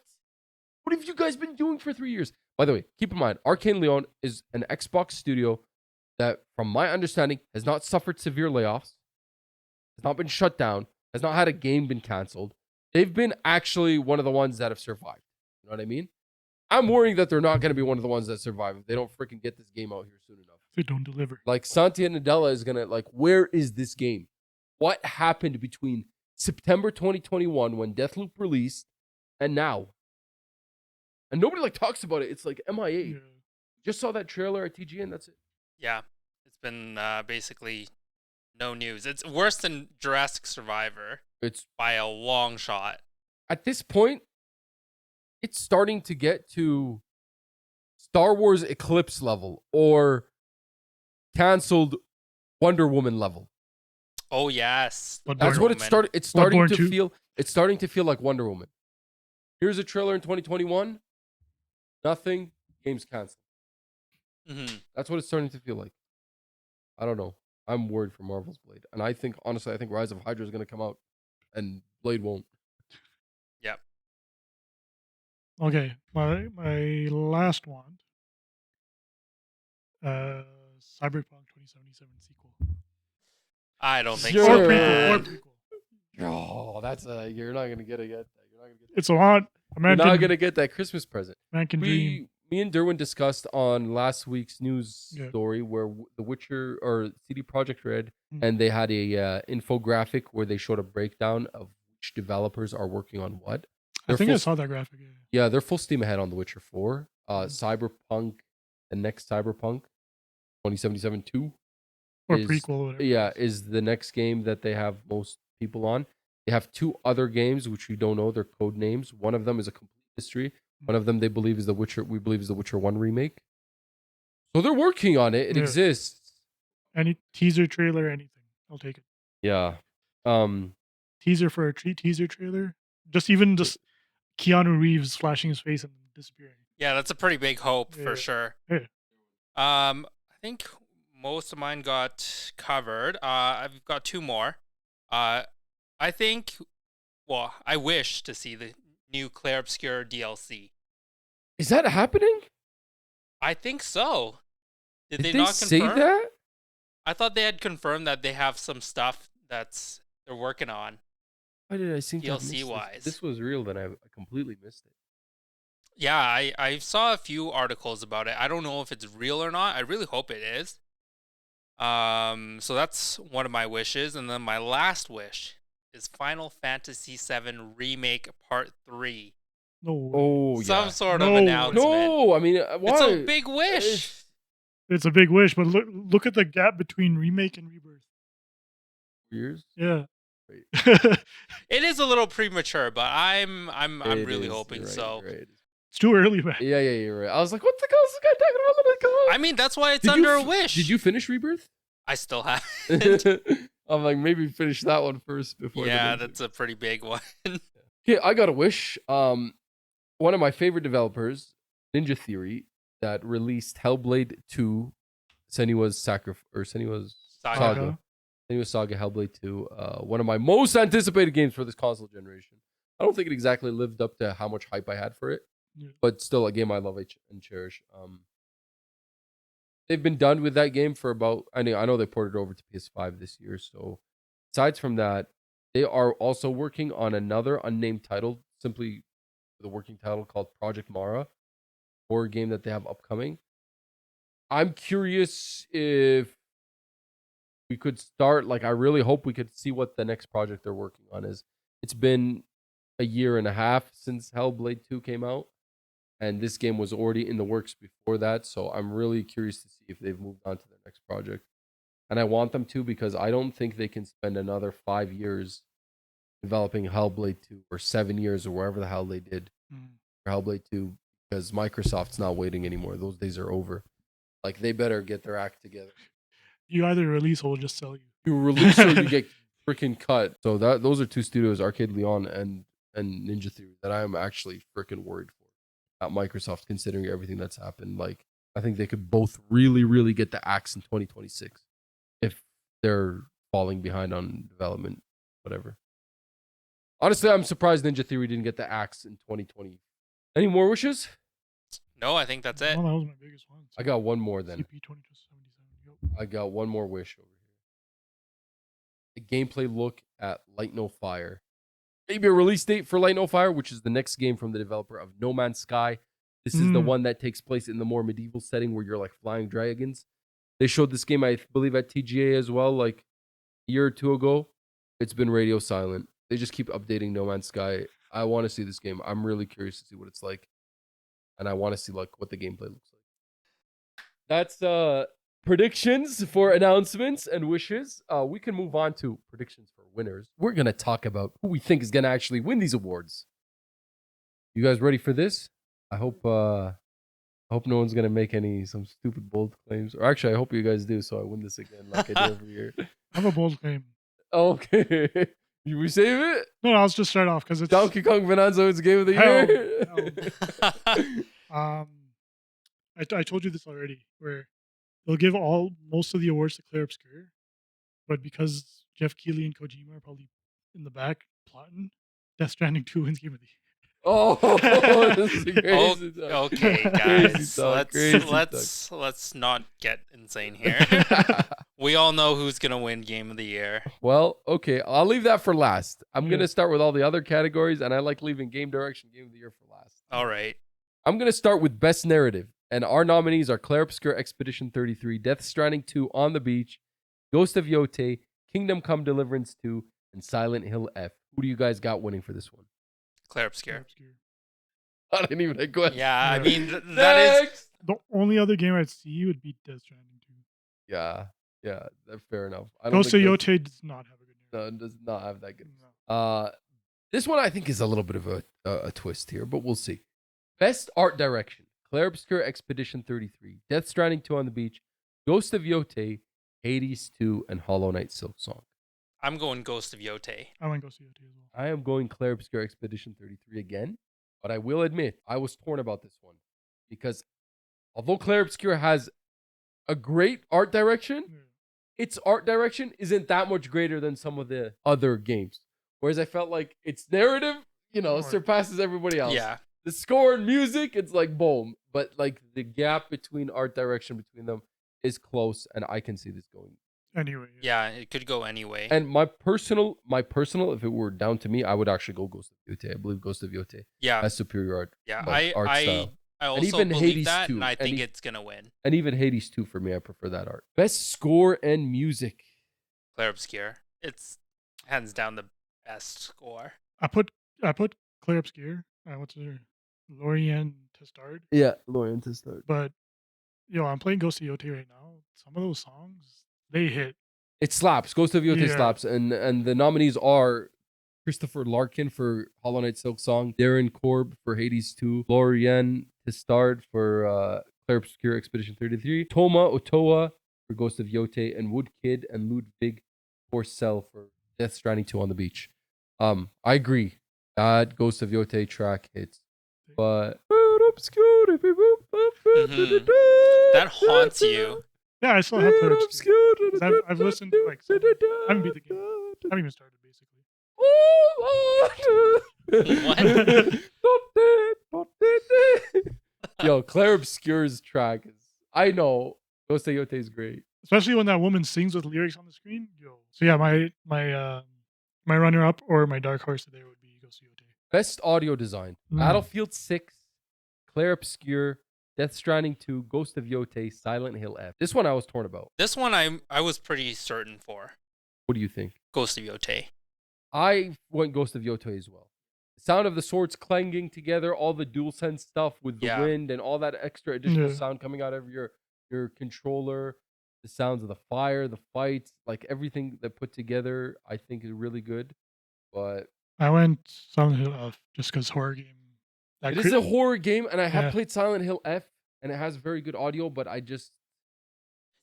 A: What have you guys been doing for 3 years? By the way, keep in mind, Arcane Leon is an Xbox studio that, from my understanding, has not suffered severe layoffs, has not been shut down, has not had a game been canceled. They've been actually one of the ones that have survived. You know what I mean? I'm worrying that they're not going to be one of the ones that survive if they don't freaking get this game out here soon enough.
C: They don't deliver.
A: Like, Satya Nadella is going to, like, where is this game? What happened between September 2021 when Deathloop released and now? And nobody, like, talks about it. It's like MIA.
C: Yeah.
A: Just saw that trailer at TGN, that's it.
B: Yeah. It's been basically no news. It's worse than Jurassic Survivor.
A: It's
B: by a long shot.
A: At this point, it's starting to get to Star Wars Eclipse level or canceled Wonder Woman level.
B: Oh yes,
A: that's what it's started. It's starting to feel. It's starting to feel like Wonder Woman. Here's a trailer in 2021. Nothing. Game's canceled.
B: Mm-hmm.
A: That's what it's starting to feel like. I don't know. I'm worried for Marvel's Blade, and I think honestly, I think Rise of Hydra is going to come out, and Blade won't.
B: Yep.
C: Okay, my last one. Cyberpunk 2077 sequel.
B: I don't think
A: Sure.
B: so.
C: Or
B: Man.
C: prequel.
A: Oh, that's you're not gonna get it yet. You're not gonna get that.
C: It's a lot.
A: You're not gonna get that Christmas present.
C: Man can dream.
A: Me and Derwin discussed on last week's news
C: Yeah.
A: story where The Witcher or CD Projekt Red,
C: Mhm.
A: and they had a infographic where they showed a breakdown of which developers are working on what.
C: I think I saw that graphic. Yeah.
A: Yeah, they're full steam ahead on The Witcher 4. Cyberpunk, the next Cyberpunk, 2077 2.
C: Or
A: is-
C: prequel or whatever.
A: Yeah, is the next game that they have most people on. They have two other games which we don't know their code names. One of them is a complete mystery. One of them they believe is The Witcher. We believe is The Witcher 1 remake. So they're working on it. It
C: Yeah.
A: exists.
C: Any teaser trailer, anything. I'll take it.
A: Yeah.
C: Teaser for a teaser trailer. Just Keanu Reeves flashing his face and disappearing.
B: Yeah, that's a pretty big hope
C: Yeah.
B: for sure.
C: Yeah.
B: I think most of mine got covered. I've got two more. I think, well, I wish to see the new Clair Obscur DLC.
A: Is that happening?
B: I think so. Did they
A: they
B: not
A: say
B: confirm?
A: that?
B: I thought they had confirmed that they have some stuff they're working on.
A: Why did I seem to have
B: DLC
A: missed this?
B: wise.
A: If this was real, then I completely missed it.
B: Yeah, I saw a few articles about it. I don't know if it's real or not. I really hope it is. So that's one of my wishes, and then my last wish is Final Fantasy VII Remake Part 3.
C: No way.
A: Oh, yeah.
B: Some sort
C: No.
B: of announcement.
A: No, I mean, why?
B: It's a big wish.
C: It's a big wish, but look at the gap between remake and rebirth.
A: Years?
C: Yeah.
B: It is a little premature, but I'm
A: It
B: really
A: is,
B: hoping
A: you're right,
B: so.
A: you're right.
C: It's too early, man.
A: Yeah, you're right. I was like, what the hell is this guy talking about? Let it go.
B: I mean, that's why it's
A: Did
B: under
A: you
B: a wish.
A: Did you finish Rebirth?
B: I still haven't.
A: I'm like, maybe finish that one first before.
B: Yeah, that's a pretty big one.
A: Okay, I got a wish. One of my favorite developers, Ninja Theory, that released Hellblade 2, Senua's Senua's
B: Saga.
A: Senua's Saga Hellblade 2. One of my most anticipated games for this console generation. I don't think it exactly lived up to how much hype I had for it, but still a game I love and cherish. They've been done with that game for about, I know they ported it over to PS5 this year. So besides from that, they are also working on another unnamed title, simply the working title called Project Mara, horror game that they have upcoming. I'm curious if we could start, I really hope we could see what the next project they're working on is. It's been a year and a half since Hellblade 2 came out, and this game was already in the works before that, so I'm really curious to see if they've moved on to their next project. And I want them to, because I don't think they can spend another 5 years developing Hellblade 2, or 7 years, or wherever the hell they did for Hellblade 2, because Microsoft's not waiting anymore. Those days are over. They better get their act together.
C: You either release or we'll just sell you.
A: You release or you get freaking cut. So those are two studios, Arcade Leon and Ninja Theory, that I am actually freaking worried for at Microsoft, considering everything that's happened. I think they could both really, really get the axe in 2026 if they're falling behind on development, whatever. Honestly, I'm surprised Ninja Theory didn't get the axe in 2020. Any more wishes?
B: No, I think that's it.
C: Well, that was my biggest one.
A: I got one more then.
C: CP2277.
A: I got one more wish over here. A gameplay look at Light No Fire. Maybe a release date for Light No Fire, which is the next game from the developer of No Man's Sky. This is the one that takes place in the more medieval setting where you're flying dragons. They showed this game, I believe, at TGA as well, a year or two ago. It's been radio silent. They just keep updating No Man's Sky. I want to see this game. I'm really curious to see what it's like. And I want to see what the gameplay looks like. That's predictions for announcements and wishes. We can move on to predictions for winners. We're going to talk about who we think is going to actually win these awards. You guys ready for this? I hope no one's going to make some stupid bold claims. Or actually, I hope you guys do, so I win this again like I do every year.
C: I have a bold claim.
A: Okay. We save it?
C: No, I'll just start off because it's
A: Donkey Kong Bonanza is game of the year.
C: I told you this already, where they'll give most of the awards to Claire Obscure, but because Jeff Keighley and Kojima are probably in the back plotting, Death Stranding 2 wins game of the year.
A: Oh, this is crazy talk.
B: Okay, guys. Let's not get insane here. We all know who's gonna win game of the year.
A: Well, okay, I'll leave that for last. I'm gonna start with all the other categories, and I like leaving game direction, game of the year for last.
B: All right.
A: I'm gonna start with best narrative, and our nominees are Claire Obscure Expedition 33, Death Stranding 2 On the Beach, Ghost of Yote, Kingdom Come Deliverance 2, and Silent Hill F. Who do you guys got winning for this one?
B: Claire Obscure.
A: I didn't even have a question.
B: Yeah, I mean, that is...
C: The only other game I'd see would be Death Stranding 2.
A: Yeah, fair enough.
C: Ghost of Yote does not have a good narrative.
A: No, does not have that good.
C: No.
A: This one I think is a little bit of a twist here, but we'll see. Best art direction: Claire Obscure Expedition 33, Death Stranding 2 On the Beach, Ghost of Yote, Hades 2, and Hollow Knight Silk Song.
B: I'm going Ghost of Yote.
C: I want Ghost of Yote as well.
A: I am going Claire Obscure Expedition 33 again, but I will admit I was torn about this one because although Claire Obscure has a great art direction, its art direction isn't that much greater than some of the other games. Whereas I felt like its narrative, surpasses everybody else.
B: Yeah.
A: The score and music, it's boom. But the gap between art direction between them is close, and I can see this going.
C: Anyway.
B: Yeah, it could go anyway.
A: And my personal, if it were down to me, I would actually go Ghost of Yote. I believe Ghost of Yote has superior art.
B: Yeah,
A: art style.
B: I also
A: even
B: believe
A: Hades
B: that,
A: 2.
B: and I think it's going to win.
A: And even Hades 2 for me, I prefer that art. Best score and music.
B: Claire Obscure. It's hands down the best score.
C: I put Claire Obscure. What's her? Lorianne Testard.
A: Yeah, Lorianne Testard.
C: But I'm playing Ghost of Yote right now. Some of those songs, they hit.
A: It slaps. Ghost of Yote slaps. And the nominees are Christopher Larkin for Hollow Knight Silk Song, Darren Korb for Hades 2, Lorianne Testard for Claire Obscure Expedition 33, Toma Otoa for Ghost of Yote, and Woodkid and Ludwig Porcel for Death Stranding 2 On the Beach. I agree. That Ghost of Yote track hits. But
B: That haunts you.
C: Yeah, I still have Player Obscure. 'Cause I've listened to like some, I haven't beat the game. I haven't even started basically.
A: Yo, Claire Obscure's track is. I know Ghost of Yote is great.
C: Especially when that woman sings with lyrics on the screen. Yo. So yeah, my runner up or my dark horse today would be Ghost of Yote.
A: Best audio design: Battlefield 6, Claire Obscure, Death Stranding 2, Ghost of Yote, Silent Hill F. This one I was torn about.
B: This one I was pretty certain for.
A: What do you think?
B: Ghost of Yote.
A: I went Ghost of Yote as well. The sound of the swords clanging together, all the DualSense stuff with the wind and all that extra additional sound coming out of your controller, the sounds of the fire, the fights, like everything that put together, I think is really good. But
C: I went Silent Hill F just because horror game.
A: It is a horror game, and I have played Silent Hill F, and it has very good audio, but I just...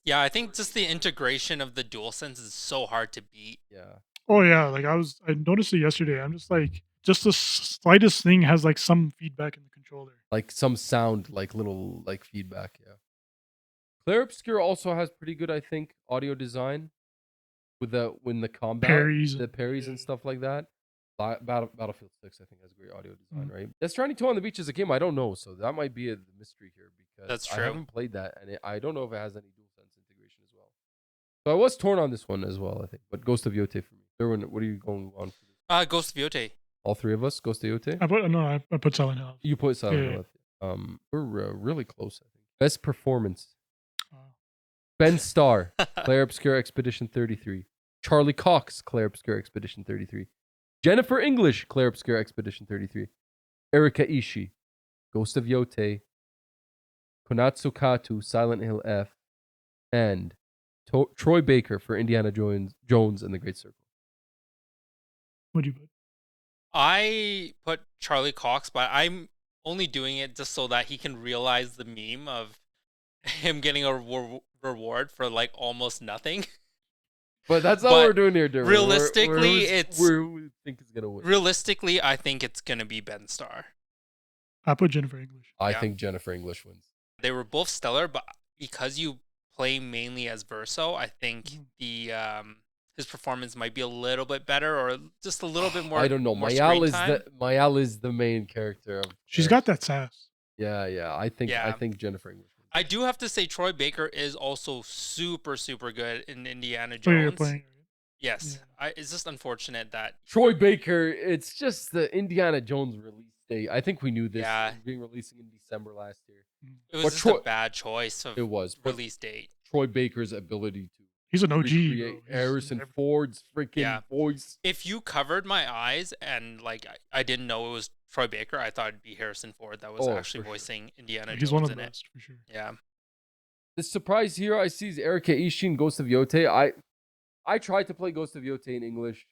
B: Yeah, I think just the integration of the DualSense is so hard to beat.
A: Yeah.
C: Oh yeah, like I noticed it yesterday. I'm just like, just the slightest thing has like some feedback in the controller.
A: Like some sound, like little like feedback, yeah. Claire Obscure also has pretty good, I think, audio design with the combat,
C: parries
A: and stuff like that. Battlefield 6, I think, has great audio design, right? Death Stranding 2 on the Beach is a game I don't know, so that might be the mystery here because
B: That's true.
A: I haven't played that, and I don't know if it has any DualSense integration as well. So I was torn on this one as well, I think. But Ghost of Yote for me. Derwin, what are you going on for this?
B: Ghost of Yote.
A: All three of us, Ghost of Yote?
C: I put Silent Hill.
A: You put Silent Hill. We're really close, I think. Best performance. Ben Starr, Claire Obscure Expedition 33. Charlie Cox, Claire Obscure Expedition 33. Jennifer English, Claire Obscure Expedition 33. Erika Ishii, Ghost of Yote. Konatsu Katu, Silent Hill F. And Troy Baker for Indiana Jones and the Great Circle.
C: What'd you put?
B: I put Charlie Cox, but I'm only doing it just so that he can realize the meme of him getting a reward for like almost nothing.
A: But that's not what we're doing here, Derwin.
B: Realistically,
A: we think it's gonna win.
B: Realistically, I think it's gonna be Ben Starr.
C: I put Jennifer English.
A: I think Jennifer English wins.
B: They were both stellar, but because you play mainly as Verso, I think his performance might be a little bit better or just a little bit more.
A: I don't know. Mayal is the main character.
C: She's got that sass.
A: Yeah. I think Jennifer English.
B: I do have to say Troy Baker is also super, super good in Indiana Jones.
C: So you're playing.
B: Yes. Yeah. It's just unfortunate that
A: Troy Baker, it's just the Indiana Jones release date. I think we knew this being releasing in December last year.
B: It was just a bad choice of release date.
A: Troy Baker's ability to
C: he's an OG.
A: Harrison Ford's freaking voice.
B: If you covered my eyes and like I didn't know it was Troy Baker, I thought it'd be Harrison Ford that was actually voicing Indiana Jones.
C: He's one of the best for sure.
B: Yeah.
A: The surprise here I see is Erika Ishii in Ghost of Yote. I tried to play Ghost of Yote in English.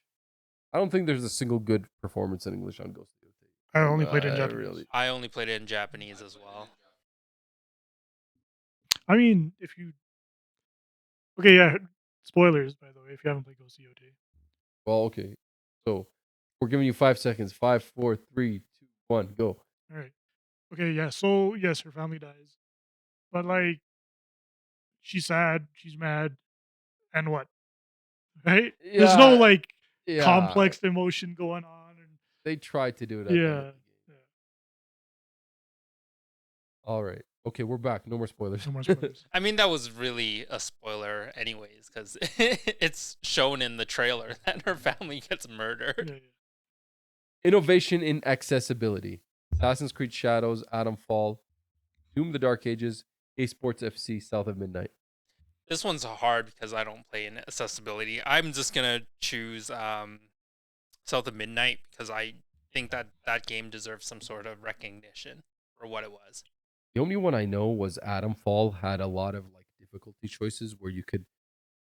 A: I don't think there's a single good performance in English on Ghost of Yote.
C: I only played it in Japanese.
A: Really.
B: I only played it in Japanese as well.
C: I mean, if you... Okay, yeah. Spoilers, by the way, if you haven't played Ghost of Yote.
A: Well, okay. So, we're giving you 5 seconds. 5, 4, 3, 2, 1, go.
C: All right. Okay, yeah. So, yes, her family dies. But, like, she's sad, she's mad, and what? Right?
A: Yeah,
C: there's no, like, complex emotion going on. And
A: they tried to do it.
C: Yeah.
A: All right. Okay, we're back. No more spoilers.
C: No more spoilers.
B: I mean, that was really a spoiler anyways, because it's shown in the trailer that her family gets murdered.
C: Yeah.
A: Innovation in accessibility. Assassin's Creed Shadows, Atom Fall, Doom the Dark Ages, eSports FC, South of Midnight.
B: This one's hard because I don't play in accessibility. I'm just going to choose South of Midnight because I think that game deserves some sort of recognition for what it was.
A: The only one I know was Atom Fall had a lot of like difficulty choices where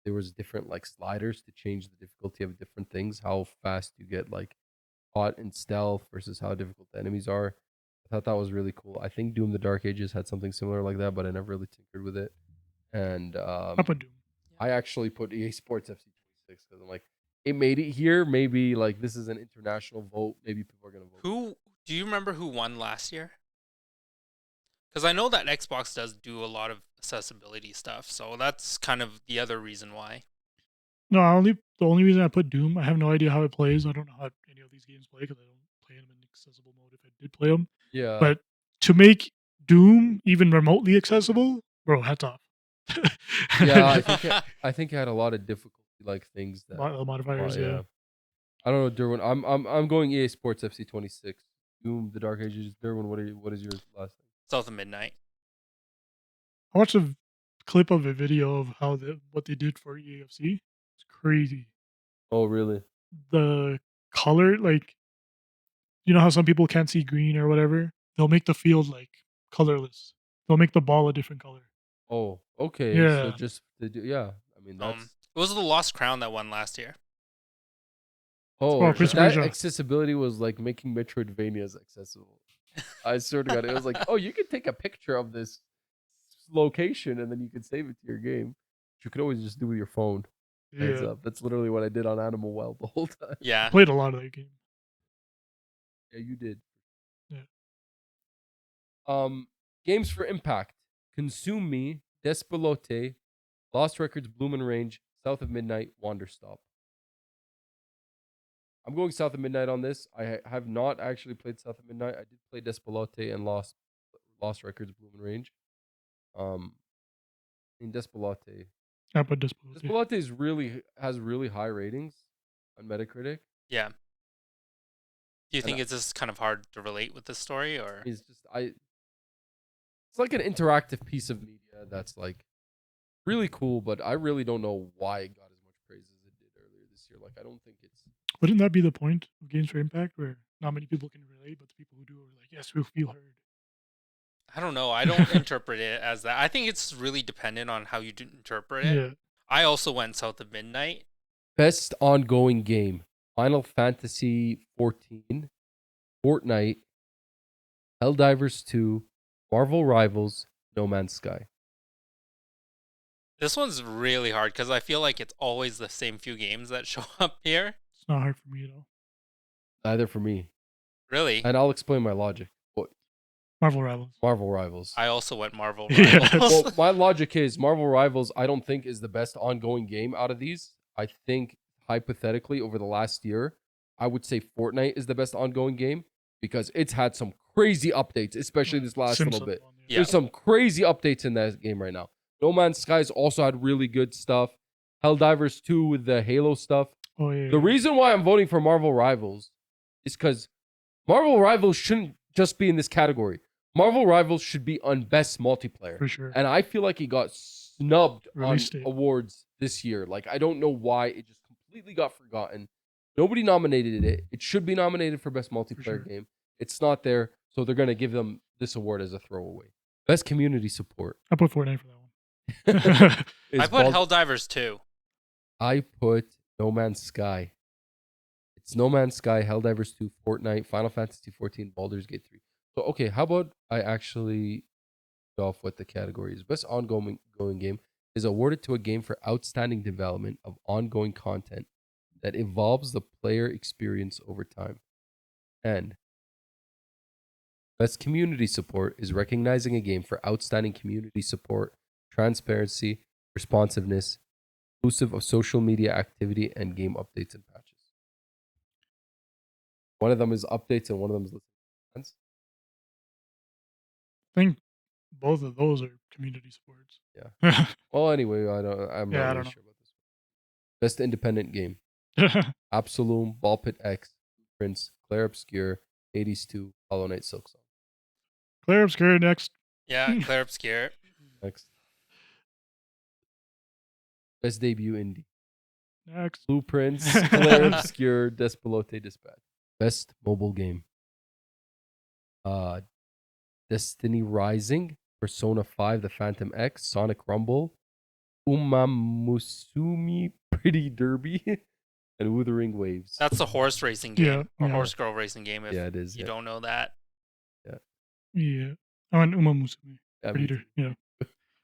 A: there was different like sliders to change the difficulty of different things, how fast you get like caught in stealth versus how difficult the enemies are. I thought that was really cool. I think Doom the Dark Ages had something similar like that, but I never really tinkered with it. And
C: I put Doom.
A: I actually put EA Sports FC 26 because I'm like, it made it here. Maybe like this is an international vote. Maybe people are gonna vote.
B: Who do you remember who won last year? Because I know that Xbox does do a lot of accessibility stuff, so that's kind of the other reason why.
C: No, the only reason I put Doom, I have no idea how it plays. I don't know how any of these games play because I don't play them in accessible mode if I did play them.
A: Yeah,
C: But to make Doom even remotely accessible, bro, hats off.
A: yeah. I think it had a lot of difficulty like things that
C: Modifiers, yeah.
A: I don't know, Derwin. I'm going EA Sports FC 26. Doom, The Dark Ages. Derwin, what is your last thing?
B: South of Midnight.
C: I watched a clip of a video of what they did for EAFC. It's crazy.
A: Oh, really?
C: The color, like, you know how some people can't see green or whatever? They'll make the field like colorless. They'll make the ball a different color.
A: Oh, okay. So
C: Yeah.
A: just to do, yeah. I mean, that's
B: It was the Lost Crown that won last year.
A: oh,
C: Oh,
A: but
C: Prince of
A: that
C: Persia.
A: accessibility was like making Metroidvanias accessible. I swear to God, it was like, oh, you could take a picture of this location and then you could save it to your game. Which you could always just do with your phone. Heads
C: Yeah.
A: up. That's literally what I did on Animal Wild the whole time.
B: Yeah.
C: Played a lot of that game.
A: Yeah, you did.
C: Yeah.
A: Games for Impact. Consume Me, Despelote, Lost Records, Bloomin' Range, South of Midnight, Wanderstop. I'm going South of Midnight on this. I have not actually played South of Midnight. I did play Despelote and Lost Records, Bloomin' Range. In Despelote.
C: I put Despelote.
A: Despelote has really high ratings on Metacritic.
B: Yeah. Do you think it's just kind of hard to relate with this story, or
A: It's just it's like an interactive piece of media that's like really cool, but I really don't know why it got as much praise as it did earlier this year. Like I don't think it's
C: Wouldn't that be the point of Games for Impact, where not many people can relate, but the people who do are like, yes, we'll feel heard.
B: I don't know. I don't interpret it as that. I think it's really dependent on how you interpret it.
C: Yeah.
B: I also went South of Midnight.
A: best ongoing game. Final Fantasy 14, Fortnite, Helldivers 2, Marvel Rivals, No Man's Sky.
B: This one's really hard because I feel like it's always the same few games that show up here.
C: It's not hard for me at all.
A: Neither for me.
B: Really?
A: And I'll explain my logic.
C: Marvel Rivals.
A: Marvel Rivals.
B: I also went Marvel
C: Yes.
B: Rivals.
A: Well, my logic is Marvel Rivals, I don't think is the best ongoing game out of these. I think hypothetically over the last year, I would say Fortnite is the best ongoing game because it's had some crazy updates, especially this last little bit.
B: Yeah.
A: There's some crazy updates in that game right now. No Man's Skies also had really good stuff. Helldivers 2 with the Halo stuff.
C: Oh, yeah.
A: The reason why I'm voting for Marvel Rivals is because Marvel Rivals shouldn't just be in this category. Marvel Rivals should be on best multiplayer.
C: For sure.
A: And I feel like he got snubbed
C: Release
A: on
C: date.
A: awards this year. Like, I don't know why. It just completely got forgotten. Nobody nominated it. It should be nominated for best multiplayer
C: sure.
A: game. It's not there, so they're going to give them this award as a throwaway. Best community support.
C: I put Fortnite for that one.
B: I put Helldivers 2.
A: I put No Man's Sky. It's No Man's Sky, Helldivers 2, Fortnite, Final Fantasy 14, Baldur's Gate 3. So, okay, how about I actually go off what the category is? Best ongoing game is awarded to a game for outstanding development of ongoing content that evolves the player experience over time. And best community support is recognizing a game for outstanding community support, transparency, responsiveness, inclusive of social media activity, and game updates and patches. One of them is updates and one of them is listening.
C: I think both of those are community supports.
A: Yeah. Well, anyway, I'm
C: Yeah,
A: not
C: I
A: really
C: don't know.
A: sure about this one. Best independent game. Absolum, Ball Pit X, Prince, Claire Obscure, Hades 2, Hollow Knight Silksong.
C: Claire Obscure next.
B: Yeah, Claire Obscure.
A: Next. Best debut indie.
C: Next.
A: Blueprints, Claire Obscure, Despelote Dispatch. Best mobile game. Destiny Rising, Persona 5, The Phantom X, Sonic Rumble, Umamusumi Pretty Derby, and Wuthering Waves.
B: That's the horse racing game.
C: Yeah,
B: Or
C: yeah.
B: horse girl racing game if
A: Yeah, it is.
B: you
A: Yeah.
B: don't know that.
C: Yeah. I went Uma Musume.
A: Yeah, me
C: Pretty
A: too.
C: Yeah.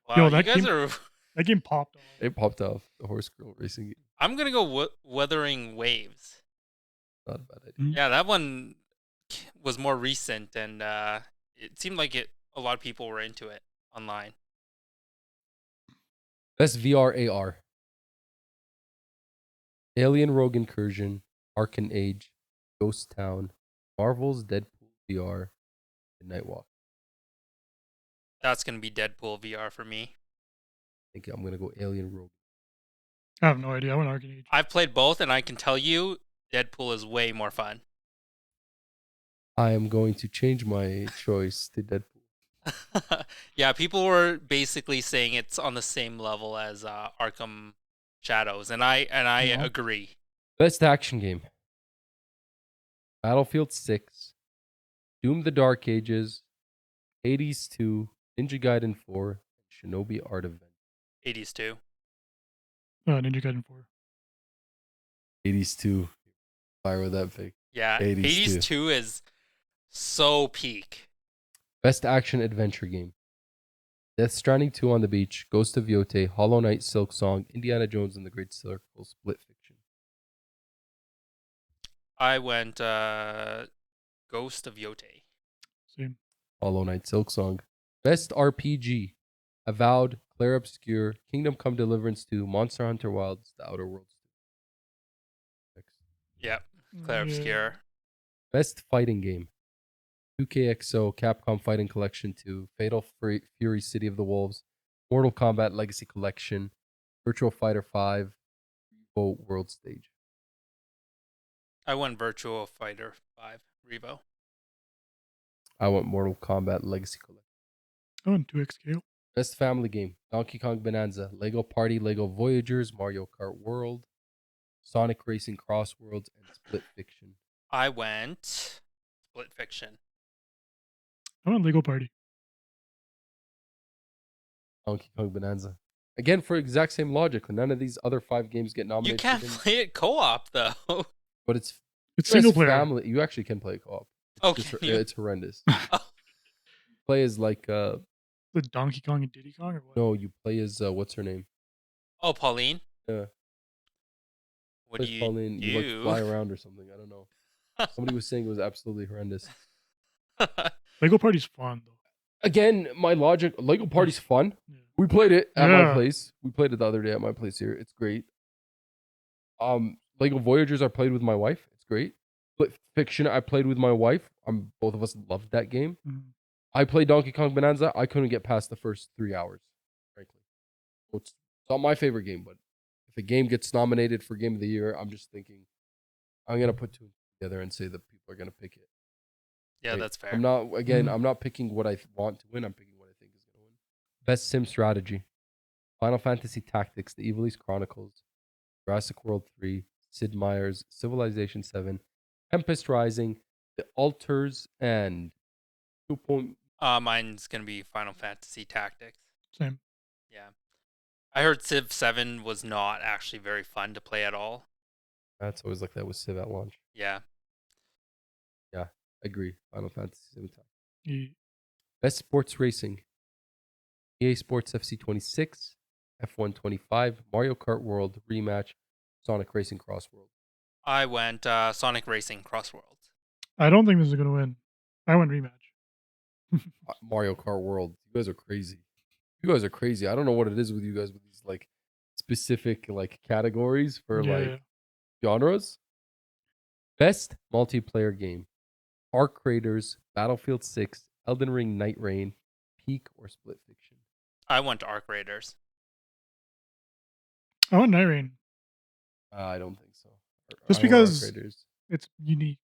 B: Wow,
C: Yo,
B: you
C: that
B: guys
C: game-
B: are
C: That game popped off.
A: It popped off the horse girl racing game.
B: I'm gonna go Wuthering Waves.
A: Not a bad idea.
B: Yeah, that one was more recent, and it seemed like a lot of people were into it online.
A: Best VR AR. Alien Rogue Incursion, Arcan Age, Ghost Town, Marvel's Deadpool VR, and Nightwalk.
B: That's gonna be Deadpool VR for me.
A: I think I'm gonna go Alien Rogue.
C: I have no idea. I went Arcane Age.
B: I've played both, and I can tell you, Deadpool is way more fun.
A: I am going to change my choice to Deadpool.
B: Yeah, people were basically saying it's on the same level as Arkham Shadows, and I
C: Yeah.
B: agree.
A: Best action game. Battlefield 6, Doom the Dark Ages, Hades 2, Ninja Gaiden 4, and Shinobi Art of Vengeance.
B: 80s too.
C: Ninja Gaiden 4.
A: Hades 2. Fire with that pick.
B: Yeah,
A: Hades
B: Hades 2 is so peak.
A: Best action adventure game. Death Stranding 2 on the Beach, Ghost of Yote, Hollow Knight, Silk Song, Indiana Jones and the Great Circle, Split Fiction.
B: I went Ghost of Yote.
C: Same.
A: Hollow Knight, Silk Song. Best RPG. Avowed, Claire Obscure, Kingdom Come Deliverance 2, Monster Hunter Wilds, The Outer Worlds 2. Next.
B: Yep, Claire Obscure.
A: Best fighting game. 2KXO, Capcom Fighting Collection 2, Fatal Fury City of the Wolves, Mortal Kombat Legacy Collection, Virtual Fighter 5, Revo World Stage.
B: I went Virtual Fighter 5, Revo.
A: I want Mortal Kombat Legacy Collection.
C: I went 2XKO.
A: Best family game. Donkey Kong Bonanza, Lego Party, Lego Voyagers, Mario Kart World, Sonic Racing Cross Worlds, and Split Fiction.
B: I went Split Fiction.
C: I went Lego Party.
A: Donkey Kong Bonanza. Again, for exact same logic, none of these other 5 games get
B: You
A: nominated.
B: can't play it co-op though.
A: But it's
C: single player.
A: Family. You actually can play co-op. It's horrendous. Play as like
C: the Donkey Kong and Diddy Kong or what?
A: No, you play as what's her name?
B: Oh, Pauline.
A: Yeah.
B: What do you
A: Pauline,
B: do?
A: you like fly around or something. I don't know. Somebody was saying it was absolutely horrendous.
C: Lego Party's fun though.
A: Again, my logic. Lego Party's fun.
C: Yeah.
A: We played it at my place. We played it the other day at my place here. It's great. Lego Voyagers I played with my wife. It's great. Split Fiction I played with my wife. Both of us loved that game.
C: Mm-hmm.
A: I played Donkey Kong Bonanza. I couldn't get past the first 3 hours, frankly. So it's not my favorite game, but if a game gets nominated for Game of the Year, I'm just thinking I'm gonna put 2 together and say that people are gonna pick it.
B: Yeah,
A: Like,
B: that's fair.
A: I'm not picking what I want to win. I'm picking what I think is gonna win. Best Sim Strategy: Final Fantasy Tactics, The Evilise Chronicles, Jurassic World 3, Sid Meier's Civilization 7, Tempest Rising, The Alters, and 2.
B: Mine's gonna be Final Fantasy Tactics.
C: Same.
B: Yeah, I heard Civ 7 was not actually very fun to play at all.
A: That's always like that with Civ at launch.
B: Yeah.
A: Yeah, agree. Final Fantasy 7 time.
C: Yeah.
A: Best Sports Racing: EA Sports FC 26, F1 25, Mario Kart World Rematch, Sonic Racing Cross World.
B: I went Sonic Racing Cross Worlds.
C: I don't think this is gonna win. I went Rematch.
A: Mario Kart World. You guys are crazy. You guys are crazy. I don't know what it is with you guys with these like specific like categories for like genres. Best multiplayer game: Arc Raiders, Battlefield 6, Elden Ring, Night Rain, Peak, or Split Fiction.
B: I went to Arc Raiders.
C: I went Night Rain.
A: I don't think so.
C: Just because it's unique.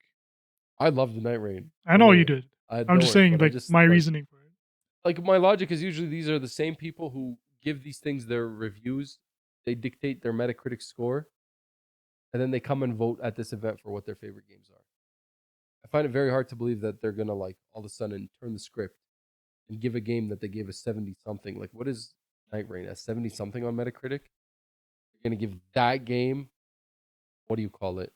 A: I love the Night Rain.
C: I know you did. I'm just saying, like, my reasoning for it.
A: Like, my logic is usually these are the same people who give these things their reviews. They dictate their Metacritic score. And then they come and vote at this event for what their favorite games are. I find it very hard to believe that they're going to, like, all of a sudden turn the script and give a game that they gave a 70-something. Like, what is Night Rain? A 70-something on Metacritic? You're going to give that game, what do you call it?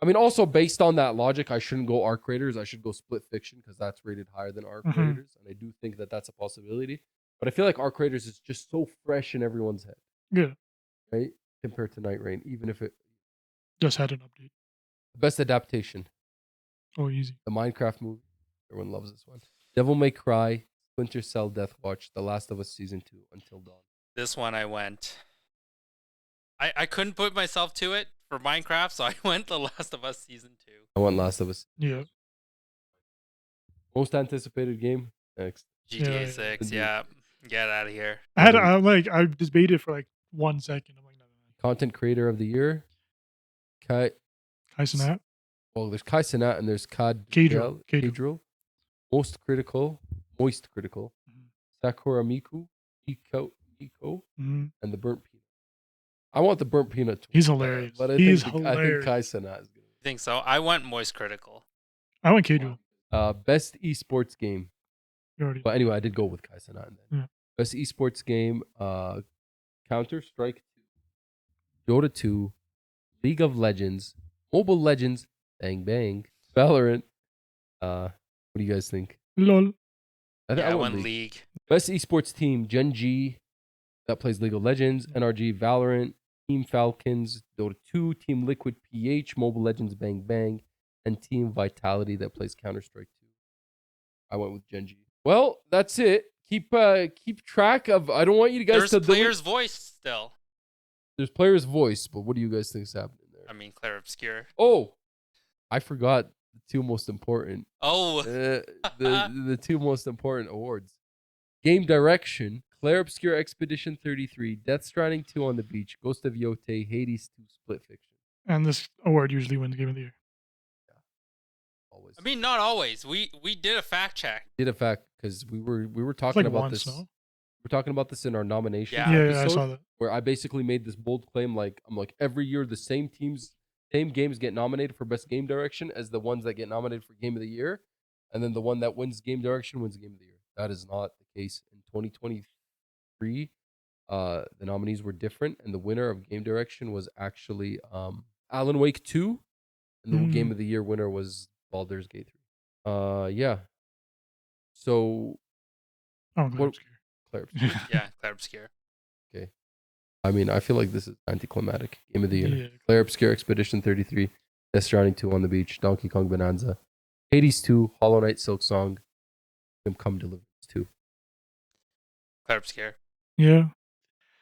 A: I mean, also based on that logic, I shouldn't go Arc Raiders. I should go Split Fiction because that's rated higher than Arc Raiders. And I do think that that's a possibility. But I feel like Arc Raiders is just so fresh in everyone's head.
C: Yeah.
A: Right? compared to Night Rain, even if it
C: Just had an update.
A: best adaptation.
C: Oh, easy.
A: The Minecraft movie. Everyone loves this one. Devil May Cry, Splinter Cell, Death Watch, The Last of Us Season 2, Until Dawn.
B: This one I went. I couldn't put myself to it for Minecraft, so I went The Last of Us Season 2.
A: I want Last of Us.
C: Yeah.
A: Most anticipated game? Next.
B: GTA
C: Yeah.
B: 6, yeah. Get out of here.
C: I debated for like 1 second. I'm like, no.
A: Content Creator of the Year. Kai
C: Kaisenat.
A: Well, there's Kai Cenat and there's
C: Kadril.
A: Kadril. Moist Critical.
C: Mhm.
A: Sakura Miko,
C: Mhm.
A: and the Burnt Peanut. I want the Burnt Peanut to
C: He's
A: win,
C: hilarious.
A: but I
C: He's
A: think
C: hilarious.
A: Kai Cenat is going
B: I think so. I went Moist Critical.
C: I went Kadril.
A: to best esports game.
C: You already.
A: But anyway, I did go with Kai Cenat. Then.
C: Yeah.
A: Best esports game, Counter-Strike 2, Dota 2, League of Legends, Mobile Legends, Bang Bang, Valorant. What do you guys think?
C: LOL.
B: I
A: went
B: went League.
A: Best esports team, Gen G, that plays League of Legends, NRG, Valorant, Team Falcons, Dota 2, Team Liquid PH, Mobile Legends, Bang Bang, and Team Vitality that plays Counter-Strike 2. I went with Gen G. Well, that's it. Keep track of. I don't want you guys
B: There's
A: to
B: player's voice still.
A: There's player's voice, but what do you guys think is happening there?
B: I mean, Claire Obscure.
A: Oh, I forgot the two most important.
B: Oh.
A: The two most important awards. Game Direction, Claire Obscure Expedition 33, Death Stranding 2 on the Beach, Ghost of Yote, Hades 2, Split Fiction.
C: And this award usually wins Game of the Year.
A: Always.
B: I mean, not always. We did a fact check.
A: Did a fact because we were
C: It's
A: talking
C: like
A: about
C: once,
A: this.
C: no?
A: We're talking about this in our nomination
B: Yeah.
C: Yeah, I
A: episode,
C: saw that.
A: where I basically made this bold claim. Like I'm like every year the same games get nominated for best game direction as the ones that get nominated for game of the year, and then the one that wins game direction wins game of the year. That is not the case in 2023. The nominees were different, and the winner of game direction was actually Alan Wake 2, and the game of the year winner was Baldur's Gate 3. Yeah. So
C: Oh, Claire Obscure.
A: Claire Obscure.
B: Yeah, Claire Obscure.
A: Okay. I mean, I feel like this is anticlimactic. Game of the year.
C: Yeah.
A: Claire Obscure Expedition 33, Death Stranding 2 on the Beach, Donkey Kong Bonanza, Hades 2, Hollow Knight Silk Song, and Come Deliverance 2.
B: Claire Obscure.
C: Yeah.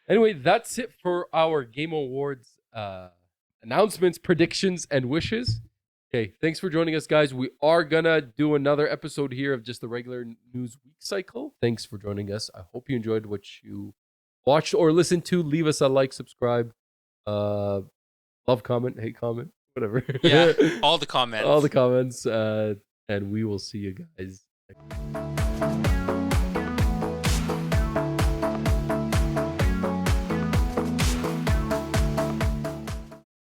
A: Anyway, that's it for our Game Awards announcements, predictions, and wishes. Okay, thanks for joining us, guys. We are gonna do another episode here of just the regular news week cycle. Thanks for joining us. I hope you enjoyed what you watched or listened to. Leave us a like, subscribe, love, comment, hate, comment, whatever.
B: Yeah, all the comments.
A: All the comments. And we will see you guys next time.